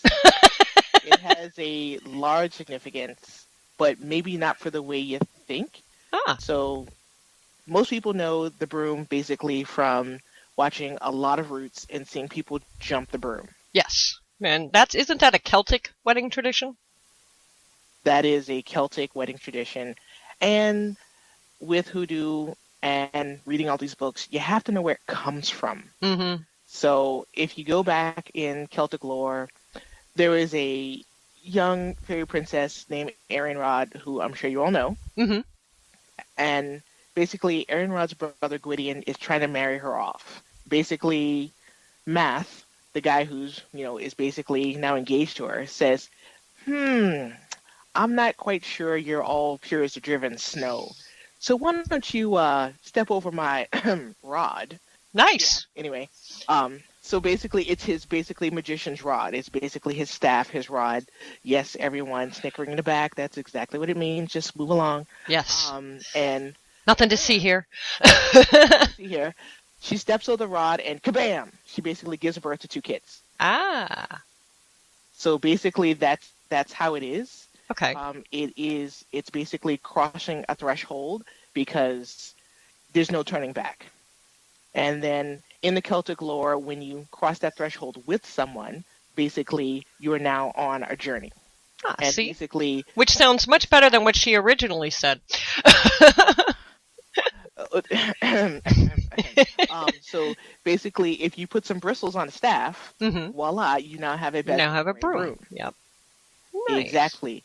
[SPEAKER 2] It has a large significance, but maybe not for the way you think.
[SPEAKER 1] Ah,
[SPEAKER 2] So most people know the broom basically from watching a lot of Roots and seeing people jump the broom.
[SPEAKER 1] yes. And isn't that a Celtic wedding tradition?
[SPEAKER 2] That is a Celtic wedding tradition. And with hoodoo, and reading all these books, you have to know where it comes from.
[SPEAKER 1] Mm-hmm.
[SPEAKER 2] So if you go back in Celtic lore, there is a young fairy princess named Erenrod, who I'm sure you all know.
[SPEAKER 1] Mm-hmm.
[SPEAKER 2] And basically, Erenrod's brother Gwydion is trying to marry her off. Basically, Math, the guy who's, is basically now engaged to her, says, I'm not quite sure you're all pure as the driven snow. So why don't you step over my rod?
[SPEAKER 1] Nice.
[SPEAKER 2] Yeah, anyway, so basically it's his magician's rod. It's basically his staff, his rod. Yes, everyone snickering in the back. That's exactly what it means. Just move along.
[SPEAKER 1] Yes.
[SPEAKER 2] And
[SPEAKER 1] nothing to see here.
[SPEAKER 2] see here. She steps over the rod and kabam! She basically gives birth to 2 kids.
[SPEAKER 1] Ah.
[SPEAKER 2] So basically that's how it is.
[SPEAKER 1] Okay.
[SPEAKER 2] It's basically crossing a threshold because there's no turning back. And then in the Celtic lore, when you cross that threshold with someone, basically you are now on a journey. And
[SPEAKER 1] see?
[SPEAKER 2] basically,
[SPEAKER 1] which sounds much better than what she originally said.
[SPEAKER 2] So basically, if you put some bristles on a staff, voila, you now have a
[SPEAKER 1] broom. Yep.
[SPEAKER 2] Nice. Exactly.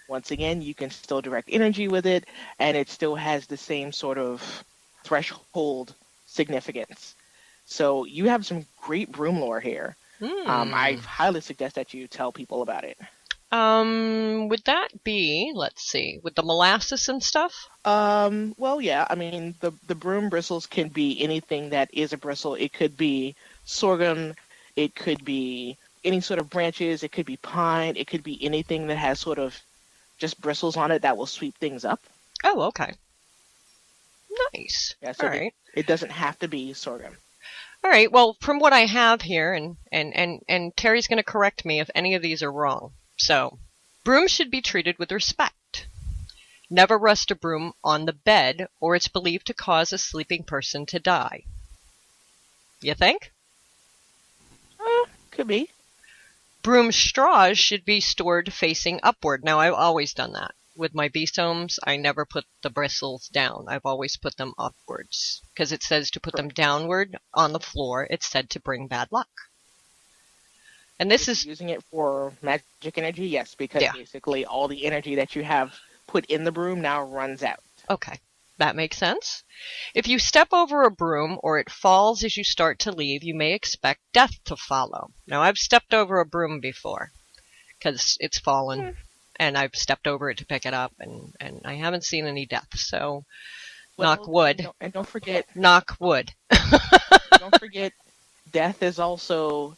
[SPEAKER 2] Once again, you can still direct energy with it, and it still has the same sort of threshold significance. So you have some great broom lore here. I highly suggest that you tell people about it.
[SPEAKER 1] Would that be, let's see, with the molasses and stuff?
[SPEAKER 2] Well, yeah, I mean, the broom bristles can be anything that is a bristle. It could be sorghum, it could be any sort of branches, it could be pine, it could be anything that has sort of just bristles on it that will sweep things up.
[SPEAKER 1] Oh, okay. Nice.
[SPEAKER 2] Yeah, so all right. It doesn't have to be sorghum.
[SPEAKER 1] All right, well, from what I have here, and Terry's going to correct me if any of these are wrong. So, brooms should be treated with respect. Never rest a broom on the bed, or it's believed to cause a sleeping person to die. You think?
[SPEAKER 2] Could be.
[SPEAKER 1] Broom straws should be stored facing upward. Now, I've always done that. With my besomes, I never put the bristles down. I've always put them upwards. Because it says to put them downward on the floor. It's said to bring bad luck. And this is
[SPEAKER 2] using it for magic energy, yes, because basically all the energy that you have put in the broom now runs out.
[SPEAKER 1] Okay, that makes sense. If you step over a broom or it falls as you start to leave, you may expect death to follow. Now, I've stepped over a broom before because it's fallen, and I've stepped over it to pick it up, and I haven't seen any death. So, knock wood.
[SPEAKER 2] And don't forget,
[SPEAKER 1] knock wood.
[SPEAKER 2] Don't forget, death is also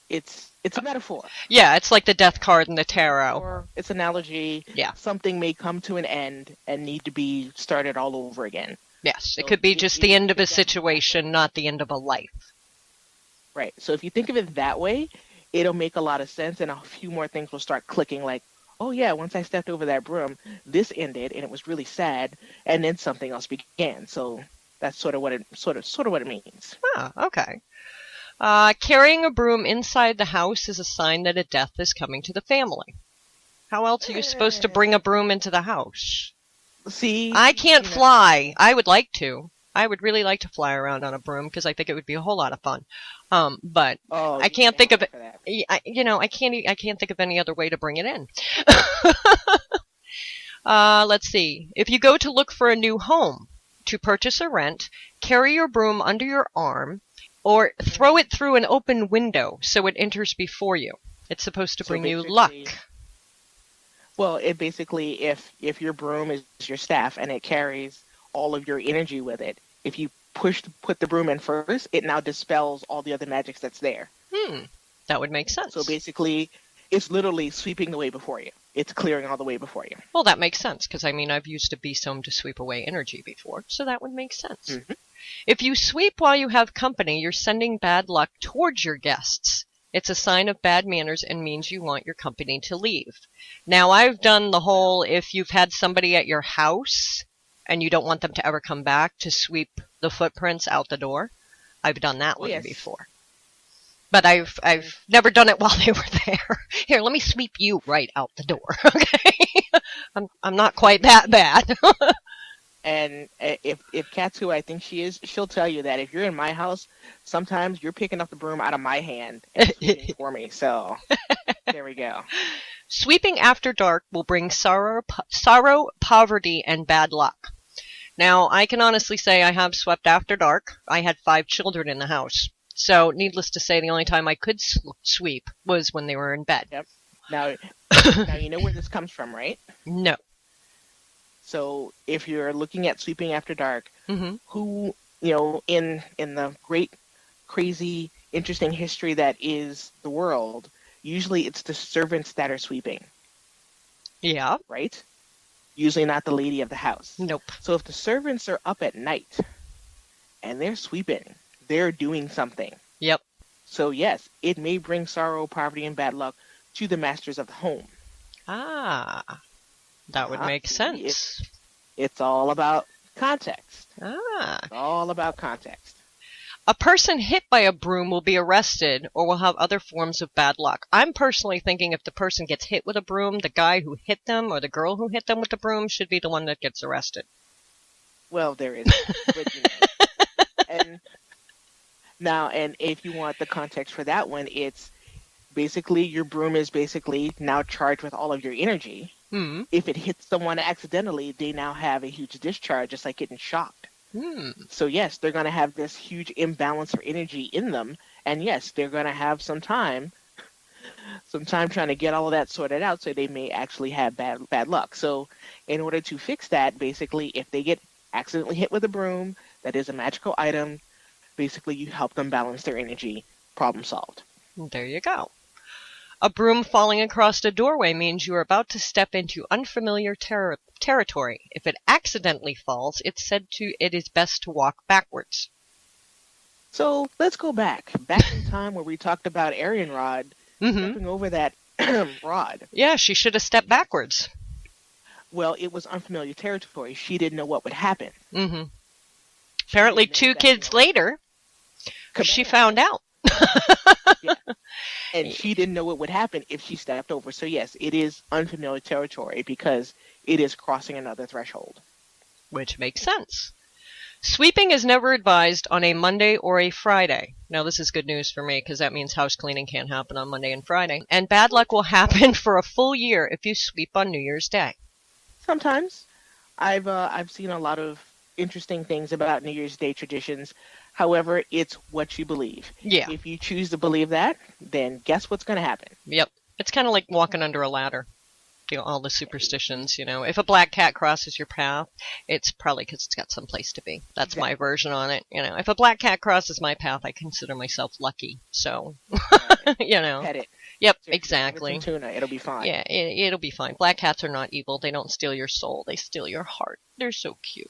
[SPEAKER 2] it's a metaphor.
[SPEAKER 1] Yeah, it's like the death card in the tarot.
[SPEAKER 2] Or it's an analogy.
[SPEAKER 1] Yeah.
[SPEAKER 2] Something may come to an end and need to be started all over again.
[SPEAKER 1] Yes, it could be just the end of a situation, not the end of a life.
[SPEAKER 2] Right. So if you think of it that way, it'll make a lot of sense, and a few more things will start clicking like, oh yeah, once I stepped over that broom, this ended and it was really sad, and then something else began. So that's sort of what it means.
[SPEAKER 1] Ah, okay. Carrying a broom inside the house is a sign that a death is coming to the family. How else are you supposed to bring a broom into the house?
[SPEAKER 2] See?
[SPEAKER 1] I can't fly. I would like to. I would really like to fly around on a broom because I think it would be a whole lot of fun. But I can't think of it. I can't think of any other way to bring it in. Let's see. If you go to look for a new home to purchase or rent, carry your broom under your arm or throw it through an open window so it enters before you. It's supposed to bring you luck.
[SPEAKER 2] Well, it basically, if your broom is your staff and it carries all of your energy with it, if you put the broom in first, it now dispels all the other magics that's there.
[SPEAKER 1] That would make sense.
[SPEAKER 2] So basically, it's literally sweeping the way before you. It's clearing all the way before you.
[SPEAKER 1] Well, that makes sense, because, I mean, I've used a besom to sweep away energy before, so that would make sense. Mm-hmm. If you sweep while you have company, you're sending bad luck towards your guests. It's a sign of bad manners and means you want your company to leave. Now, I've done the whole, if you've had somebody at your house and you don't want them to ever come back, to sweep the footprints out the door. I've done that one before. But I've never done it while they were there. Here, let me sweep you right out the door, okay? I'm not quite that bad.
[SPEAKER 2] And if Kat's who I think she is, she'll tell you that if you're in my house, sometimes you're picking up the broom out of my hand and sweeping for me. So there we go.
[SPEAKER 1] Sweeping after dark will bring sorrow, poverty, and bad luck. Now, I can honestly say I have swept after dark. I had 5 children in the house. So, needless to say, the only time I could sweep was when they were in bed.
[SPEAKER 2] Yep. Now you know where this comes from, right?
[SPEAKER 1] No.
[SPEAKER 2] So if you're looking at sweeping after dark,
[SPEAKER 1] Mm-hmm.
[SPEAKER 2] who, in the great, crazy, interesting history that is the world, usually it's the servants that are sweeping,
[SPEAKER 1] Yeah.
[SPEAKER 2] right? Usually not the lady of the house.
[SPEAKER 1] Nope.
[SPEAKER 2] So if the servants are up at night and they're sweeping, they're doing something.
[SPEAKER 1] Yep.
[SPEAKER 2] So yes, it may bring sorrow, poverty, and bad luck to the masters of the home.
[SPEAKER 1] Ah. That would make sense.
[SPEAKER 2] It's all about context.
[SPEAKER 1] Ah.
[SPEAKER 2] It's all about context.
[SPEAKER 1] A person hit by a broom will be arrested or will have other forms of bad luck. I'm personally thinking if the person gets hit with a broom, the guy who hit them or the girl who hit them with the broom should be the one that gets arrested.
[SPEAKER 2] Well, there is. But, and if you want the context for that one, it's basically your broom is basically now charged with all of your energy.
[SPEAKER 1] Hmm.
[SPEAKER 2] If it hits someone accidentally, they now have a huge discharge, just like getting shocked. So yes, they're going to have this huge imbalance of energy in them, and yes, they're going to have some time trying to get all of that sorted out, so they may actually have bad luck. So in order to fix that, basically, if they get accidentally hit with a broom, that is a magical item, basically you help them balance their energy. Problem solved.
[SPEAKER 1] There you go. A broom falling across a doorway means you are about to step into unfamiliar territory. If it accidentally falls, it's said it is best to walk backwards.
[SPEAKER 2] So let's go back in time where we talked about Arian Rod stepping over that rod.
[SPEAKER 1] Yeah, she should have stepped backwards.
[SPEAKER 2] Well, it was unfamiliar territory. She didn't know what would happen.
[SPEAKER 1] Mm-hmm. Apparently 2 kids later, she found out.
[SPEAKER 2] Yeah. And she didn't know what would happen if she stepped over. So yes, it is unfamiliar territory because it is crossing another threshold.
[SPEAKER 1] Which makes sense. Sweeping is never advised on a Monday or a Friday. Now this is good news for me because that means house cleaning can't happen on Monday and Friday. And bad luck will happen for a full year if you sweep on New Year's Day.
[SPEAKER 2] Sometimes. I've seen a lot of interesting things about New Year's Day traditions. However, it's what you believe.
[SPEAKER 1] Yeah.
[SPEAKER 2] If you choose to believe that, then guess what's going to happen?
[SPEAKER 1] Yep. It's kind of like walking under a ladder. All the superstitions, If a black cat crosses your path, it's probably because it's got some place to be. That's my version on it. If a black cat crosses my path, I consider myself lucky. So,
[SPEAKER 2] Pet it.
[SPEAKER 1] Yep,
[SPEAKER 2] So
[SPEAKER 1] exactly.
[SPEAKER 2] some tuna, it'll be fine.
[SPEAKER 1] Yeah, it'll be fine. Black cats are not evil. They don't steal your soul. They steal your heart. They're so cute.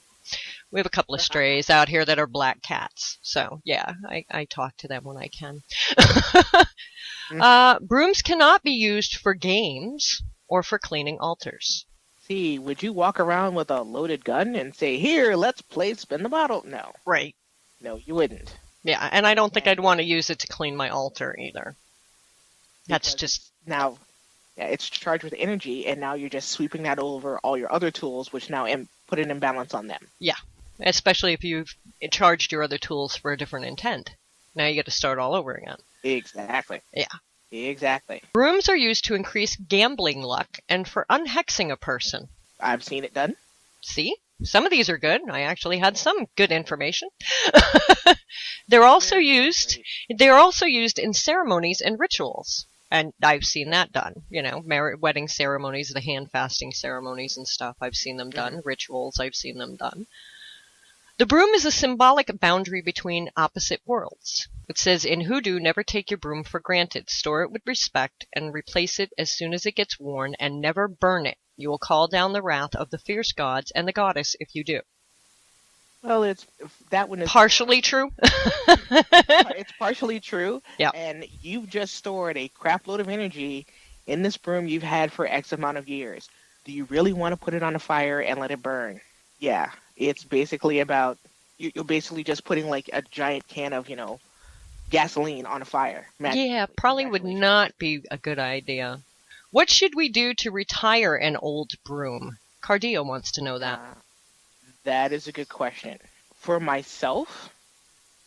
[SPEAKER 1] We have a couple of strays out here that are black cats. So, yeah, I talk to them when I can. Brooms cannot be used for games or for cleaning altars.
[SPEAKER 2] See, would you walk around with a loaded gun and say, here, let's play spin the bottle? No.
[SPEAKER 1] Right.
[SPEAKER 2] No, you wouldn't.
[SPEAKER 1] Yeah, and I don't think I'd want to use it to clean my altar either. That's just...
[SPEAKER 2] Now, it's charged with energy, and now you're just sweeping that over all your other tools, which now put an imbalance on them.
[SPEAKER 1] Yeah, especially if you've charged your other tools for a different intent. Now you get to start all over again.
[SPEAKER 2] Exactly.
[SPEAKER 1] Yeah.
[SPEAKER 2] Exactly.
[SPEAKER 1] Brooms are used to increase gambling luck and for unhexing a person.
[SPEAKER 2] I've seen it done.
[SPEAKER 1] See? Some of these are good. I actually had some good information. They're also used in ceremonies and rituals. And I've seen that done. Wedding ceremonies, the hand fasting ceremonies and stuff. I've seen them done. Rituals, I've seen them done. The broom is a symbolic boundary between opposite worlds. It says in Hoodoo, never take your broom for granted. Store it with respect and replace it as soon as it gets worn, and never burn it. You will call down the wrath of the fierce gods and the goddess if you do.
[SPEAKER 2] Well, that one is
[SPEAKER 1] partially true.
[SPEAKER 2] It's partially true.
[SPEAKER 1] Yeah.
[SPEAKER 2] And you've just stored a crap load of energy in this broom you've had for X amount of years. Do you really want to put it on a fire and let it burn? Yeah. It's basically about, you're basically just putting like a giant can of, gasoline on a fire.
[SPEAKER 1] Yeah, probably would not be a good idea. What should we do to retire an old broom? Cardio wants to know that.
[SPEAKER 2] That is a good question. For myself,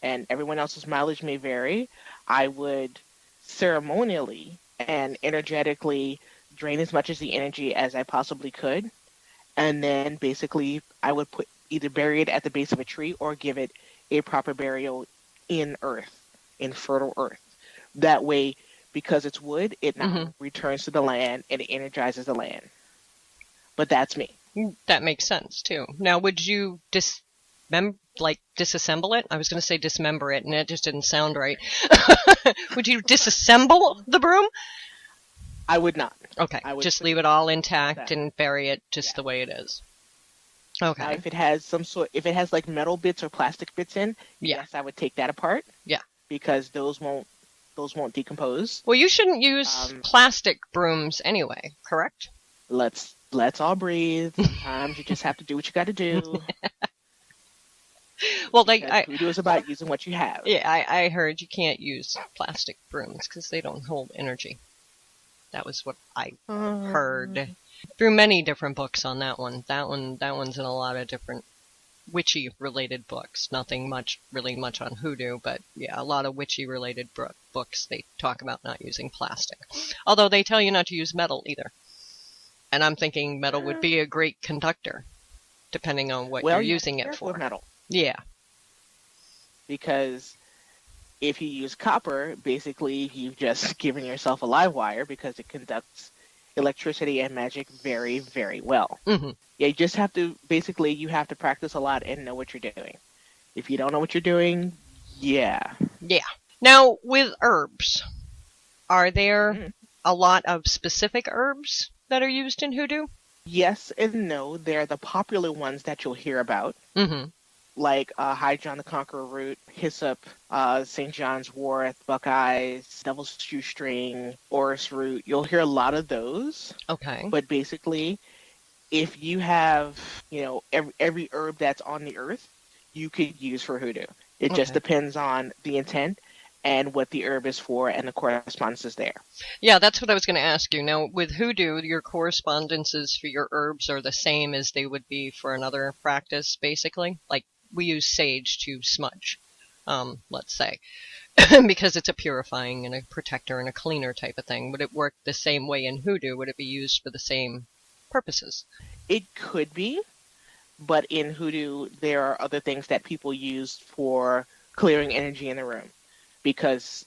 [SPEAKER 2] and everyone else's mileage may vary, I would ceremonially and energetically drain as much as the energy as I possibly could. And then basically, I would put either bury it at the base of a tree or give it a proper burial in earth, in fertile earth. That way, because it's wood, it
[SPEAKER 1] Hmm.
[SPEAKER 2] now returns to the land and it energizes the land. But that's me.
[SPEAKER 1] That makes sense too. Now, would you disassemble it? I was going to say dismember it, and it just didn't sound right. Would you disassemble the broom?
[SPEAKER 2] I would not.
[SPEAKER 1] Okay,
[SPEAKER 2] I would
[SPEAKER 1] just
[SPEAKER 2] put
[SPEAKER 1] leave it all intact
[SPEAKER 2] that.
[SPEAKER 1] and bury it just
[SPEAKER 2] Yeah.
[SPEAKER 1] the way it is.
[SPEAKER 2] Now,
[SPEAKER 1] Okay.
[SPEAKER 2] if it has if it has like metal bits or plastic bits in,
[SPEAKER 1] Yeah.
[SPEAKER 2] yes, I would take that apart.
[SPEAKER 1] Yeah.
[SPEAKER 2] Because those won't decompose.
[SPEAKER 1] Well, you shouldn't use plastic brooms anyway, correct?
[SPEAKER 2] Let's all breathe. Sometimes you just have to do what you got to do.
[SPEAKER 1] Well,
[SPEAKER 2] Hoodoo is about using what you have.
[SPEAKER 1] Yeah, I heard you can't use plastic brooms because they don't hold energy. That was what I heard through many different books on that one. That one's in a lot of different witchy related books. Nothing really much on hoodoo, but yeah, a lot of witchy related books. They talk about not using plastic, although they tell you not to use metal either. And I'm thinking metal would be a great conductor, depending on what you're using it for.
[SPEAKER 2] With metal.
[SPEAKER 1] Yeah.
[SPEAKER 2] Because if you use copper, basically you've just given yourself a live wire because it conducts electricity and magic very, very well.
[SPEAKER 1] Mm-hmm.
[SPEAKER 2] Yeah, you have to practice a lot and know what you're doing. If you don't know what you're doing, yeah.
[SPEAKER 1] Yeah. Now, with herbs, are there a lot of specific herbs that are used in hoodoo?
[SPEAKER 2] Yes and no. They're the popular ones that you'll hear about.
[SPEAKER 1] Mm-hmm.
[SPEAKER 2] Like High John the Conqueror root, hyssop, St. John's wort, buckeyes, devil's shoestring, orris root. You'll hear a lot of those.
[SPEAKER 1] Okay.
[SPEAKER 2] But basically, if you have, every herb that's on the earth, you could use for hoodoo. It just depends on the intent and what the herb is for and the correspondence is there.
[SPEAKER 1] Yeah, that's what I was going to ask you. Now, with hoodoo, your correspondences for your herbs are the same as they would be for another practice, basically? Like, we use sage to smudge, let's say, because it's a purifying and a protector and a cleaner type of thing. Would it work the same way in hoodoo? Would it be used for the same purposes?
[SPEAKER 2] It could be, but in hoodoo, there are other things that people use for clearing energy in the room. Because,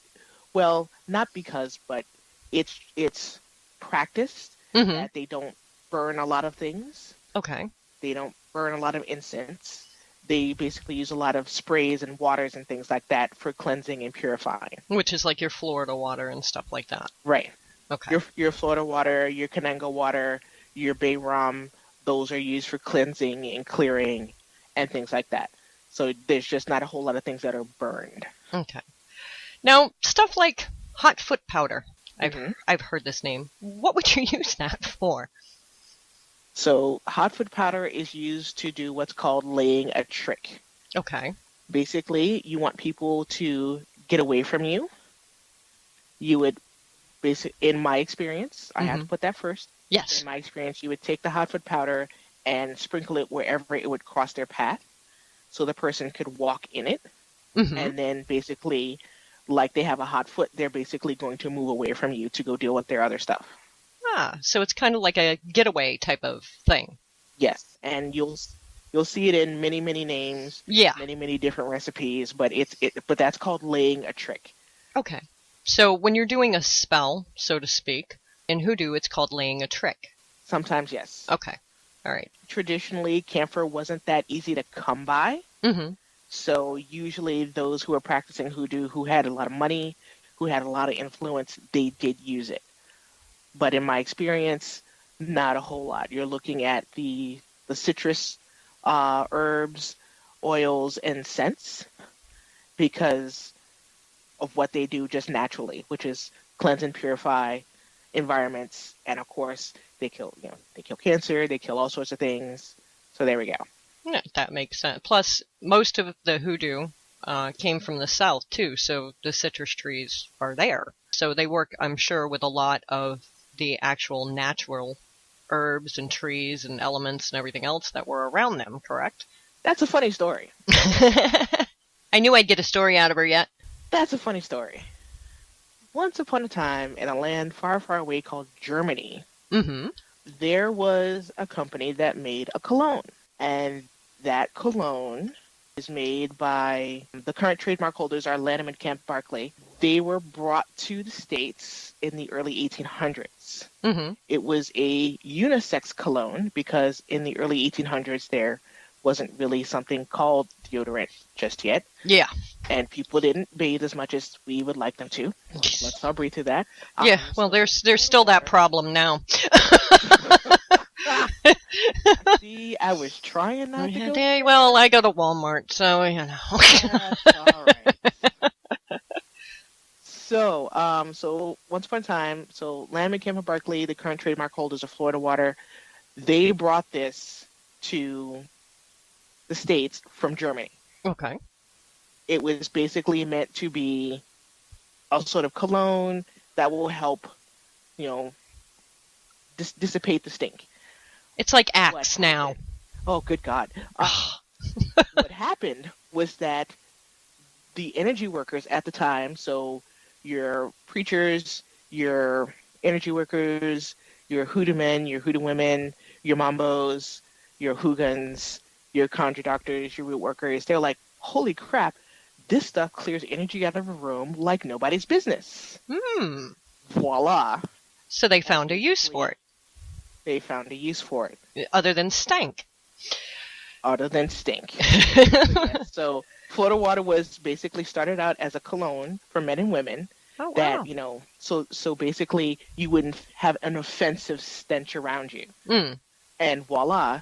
[SPEAKER 2] well, not because, but it's practiced that they don't burn a lot of things.
[SPEAKER 1] Okay.
[SPEAKER 2] They don't burn a lot of incense. They basically use a lot of sprays and waters and things like that for cleansing and purifying.
[SPEAKER 1] Which is like your Florida water and stuff like that.
[SPEAKER 2] Right.
[SPEAKER 1] Okay.
[SPEAKER 2] Your Florida water, your Kananga water, your bay rum, those are used for cleansing and clearing and things like that. So there's just not a whole lot of things that are burned.
[SPEAKER 1] Okay. Now, stuff like hot foot powder. I've heard this name. What would you use that for?
[SPEAKER 2] So hot foot powder is used to do what's called laying a trick.
[SPEAKER 1] Okay.
[SPEAKER 2] Basically, you want people to get away from you. You would, in my experience, I have to put that first.
[SPEAKER 1] Yes.
[SPEAKER 2] In my experience, you would take the hot foot powder and sprinkle it wherever it would cross their path so the person could walk in it. And then basically, like they have a hot foot, they're basically going to move away from you to go deal with their other stuff.
[SPEAKER 1] Ah, so it's kind of like a getaway type of thing.
[SPEAKER 2] Yes, and you'll see it in many, many names.
[SPEAKER 1] Yeah.
[SPEAKER 2] Many, many different recipes, but but that's called laying a trick.
[SPEAKER 1] Okay. So when you're doing a spell, so to speak, in hoodoo, it's called laying a trick.
[SPEAKER 2] Sometimes, yes.
[SPEAKER 1] Okay. All right.
[SPEAKER 2] Traditionally, camphor wasn't that easy to come by. So usually those who were practicing hoodoo, who had a lot of money, who had a lot of influence, they did use it. But in my experience, not a whole lot. You're looking at the citrus, herbs, oils, and scents because of what they do just naturally, which is cleanse and purify environments. And of course, they kill cancer, they kill all sorts of things. So there we go.
[SPEAKER 1] Yeah, that makes sense. Plus, most of the hoodoo came from the south too, so the citrus trees are there. So they work, I'm sure, with a lot of the actual natural herbs and trees and elements and everything else that were around them, correct?
[SPEAKER 2] That's a funny story.
[SPEAKER 1] I knew I'd get a story out of her yet.
[SPEAKER 2] That's a funny story. Once upon a time, in a land far, far away called Germany, there was a company that made a cologne. And that cologne is made by the current trademark holders are Lanham and Kemp Barclay. They were brought to the States in the early 1800s. It was a unisex cologne because in the early 1800s there wasn't really something called deodorant just yet.
[SPEAKER 1] Yeah.
[SPEAKER 2] And people didn't bathe as much as we would like them to. Let's all breathe through that.
[SPEAKER 1] Yeah, well, there's still that problem now.
[SPEAKER 2] See, I was trying not to go.
[SPEAKER 1] Well, I go to Walmart, so, you know.
[SPEAKER 2] That's all right. So once upon a time, Lamb and Kemp Barclay, the current trademark holders of Florida Water, they brought this to the States from Germany.
[SPEAKER 1] Okay.
[SPEAKER 2] It was basically meant to be a sort of cologne that will help, dissipate the stink.
[SPEAKER 1] It's like Axe now.
[SPEAKER 2] Oh, good God. What happened was that the energy workers at the time, so your preachers, your energy workers, your hoodoo men, your hoodoo women, your mambos, your hoogans, your conjure doctors, your root workers, they're like, holy crap, this stuff clears energy out of a room like nobody's business. Voila.
[SPEAKER 1] So they found a use for it.
[SPEAKER 2] They found a use for it.
[SPEAKER 1] Other than stank.
[SPEAKER 2] Other than stink. Yes, so Florida Water was basically started out as a cologne for men and women.
[SPEAKER 1] Oh, wow.
[SPEAKER 2] That, so basically you wouldn't have an offensive stench around you. And voila,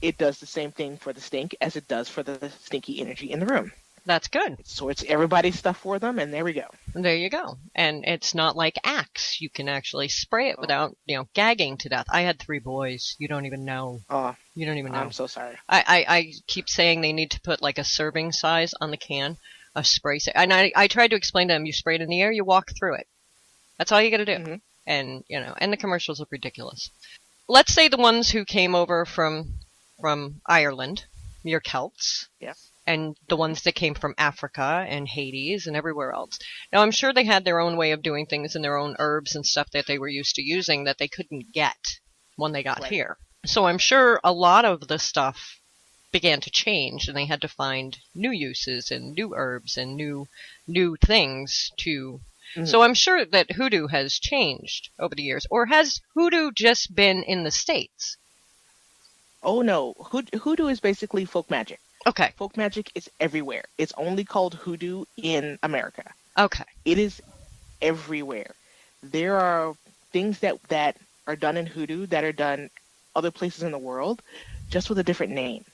[SPEAKER 2] it does the same thing for the stink as it does for the stinky energy in the room.
[SPEAKER 1] That's good.
[SPEAKER 2] It sorts everybody's stuff for them, and there we go.
[SPEAKER 1] There you go. And it's not like Axe. You can actually spray it without, gagging to death. I had 3 boys. You don't even know. You don't even know.
[SPEAKER 2] I'm so sorry.
[SPEAKER 1] I keep saying they need to put like a serving size on the can, a spray. And I tried to explain to them, you spray it in the air, you walk through it. That's all you got to do. And, and the commercials look ridiculous. Let's say the ones who came over from Ireland, your Celts.
[SPEAKER 2] Yes.
[SPEAKER 1] And the ones that came from Africa and Hades and everywhere else. Now, I'm sure they had their own way of doing things and their own herbs and stuff that they were used to using that they couldn't get when they got here. So I'm sure a lot of the stuff began to change and they had to find new uses and new herbs and new things to... So I'm sure that hoodoo has changed over the years. Or has hoodoo just been in the States?
[SPEAKER 2] Oh, no. Hoodoo is basically folk magic.
[SPEAKER 1] Okay.
[SPEAKER 2] Folk magic is everywhere. It's only called hoodoo in America.
[SPEAKER 1] Okay.
[SPEAKER 2] It is everywhere. There are things that are done in hoodoo that are done other places in the world, just with a different name.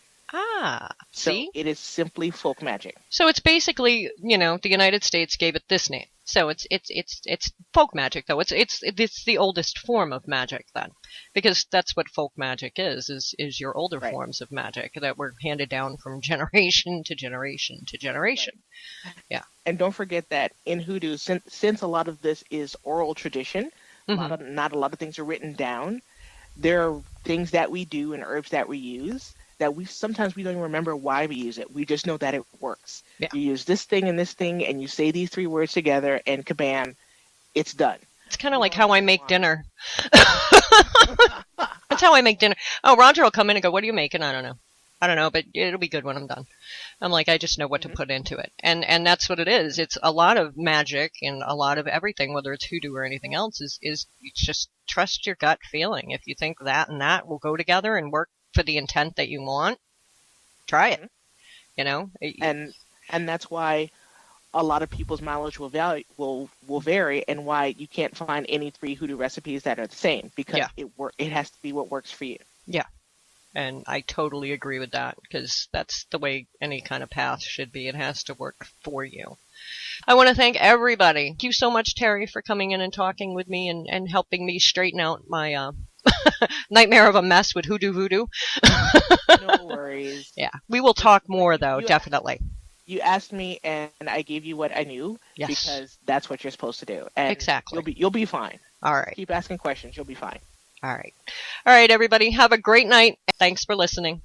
[SPEAKER 1] See?
[SPEAKER 2] So it is simply folk magic.
[SPEAKER 1] So it's basically, the United States gave it this name. So it's folk magic though. It's the oldest form of magic then, because that's what folk magic is your older forms of magic that were handed down from generation to generation to generation. Right. Yeah.
[SPEAKER 2] And don't forget that in hoodoo, since a lot of this is oral tradition, not a lot of things are written down. There are things that we do and herbs that we use that sometimes we don't even remember why we use it. We just know that it works. Yeah. You use this thing, and you say these 3 words together, and kabam, it's done.
[SPEAKER 1] It's kind of like how I make dinner. That's how I make dinner. Oh, Roger will come in and go, what are you making? I don't know, but it'll be good when I'm done. I'm like, I just know what to put into it. And that's what it is. It's a lot of magic and a lot of everything, whether it's hoodoo or anything else, is you just trust your gut feeling. If you think that and that will go together and work for the intent that you want, try it.
[SPEAKER 2] And that's why a lot of people's mileage will vary, and why you can't find any 3 hoodoo recipes that are the same, because it has to be what works for you.
[SPEAKER 1] Yeah. And I totally agree with that, because that's the way any kind of path should be. It has to work for you. I want to thank everybody. Thank you so much, Terry, for coming in and talking with me and helping me straighten out my nightmare of a mess with hoodoo voodoo.
[SPEAKER 2] No worries.
[SPEAKER 1] Yeah, we will talk more, though, definitely.
[SPEAKER 2] You asked me, and I gave you what I knew, because that's what you're supposed to do. And
[SPEAKER 1] exactly.
[SPEAKER 2] You'll be fine.
[SPEAKER 1] All right.
[SPEAKER 2] Keep asking questions. You'll be fine.
[SPEAKER 1] All right. All right, everybody. Have a great night. Thanks for listening.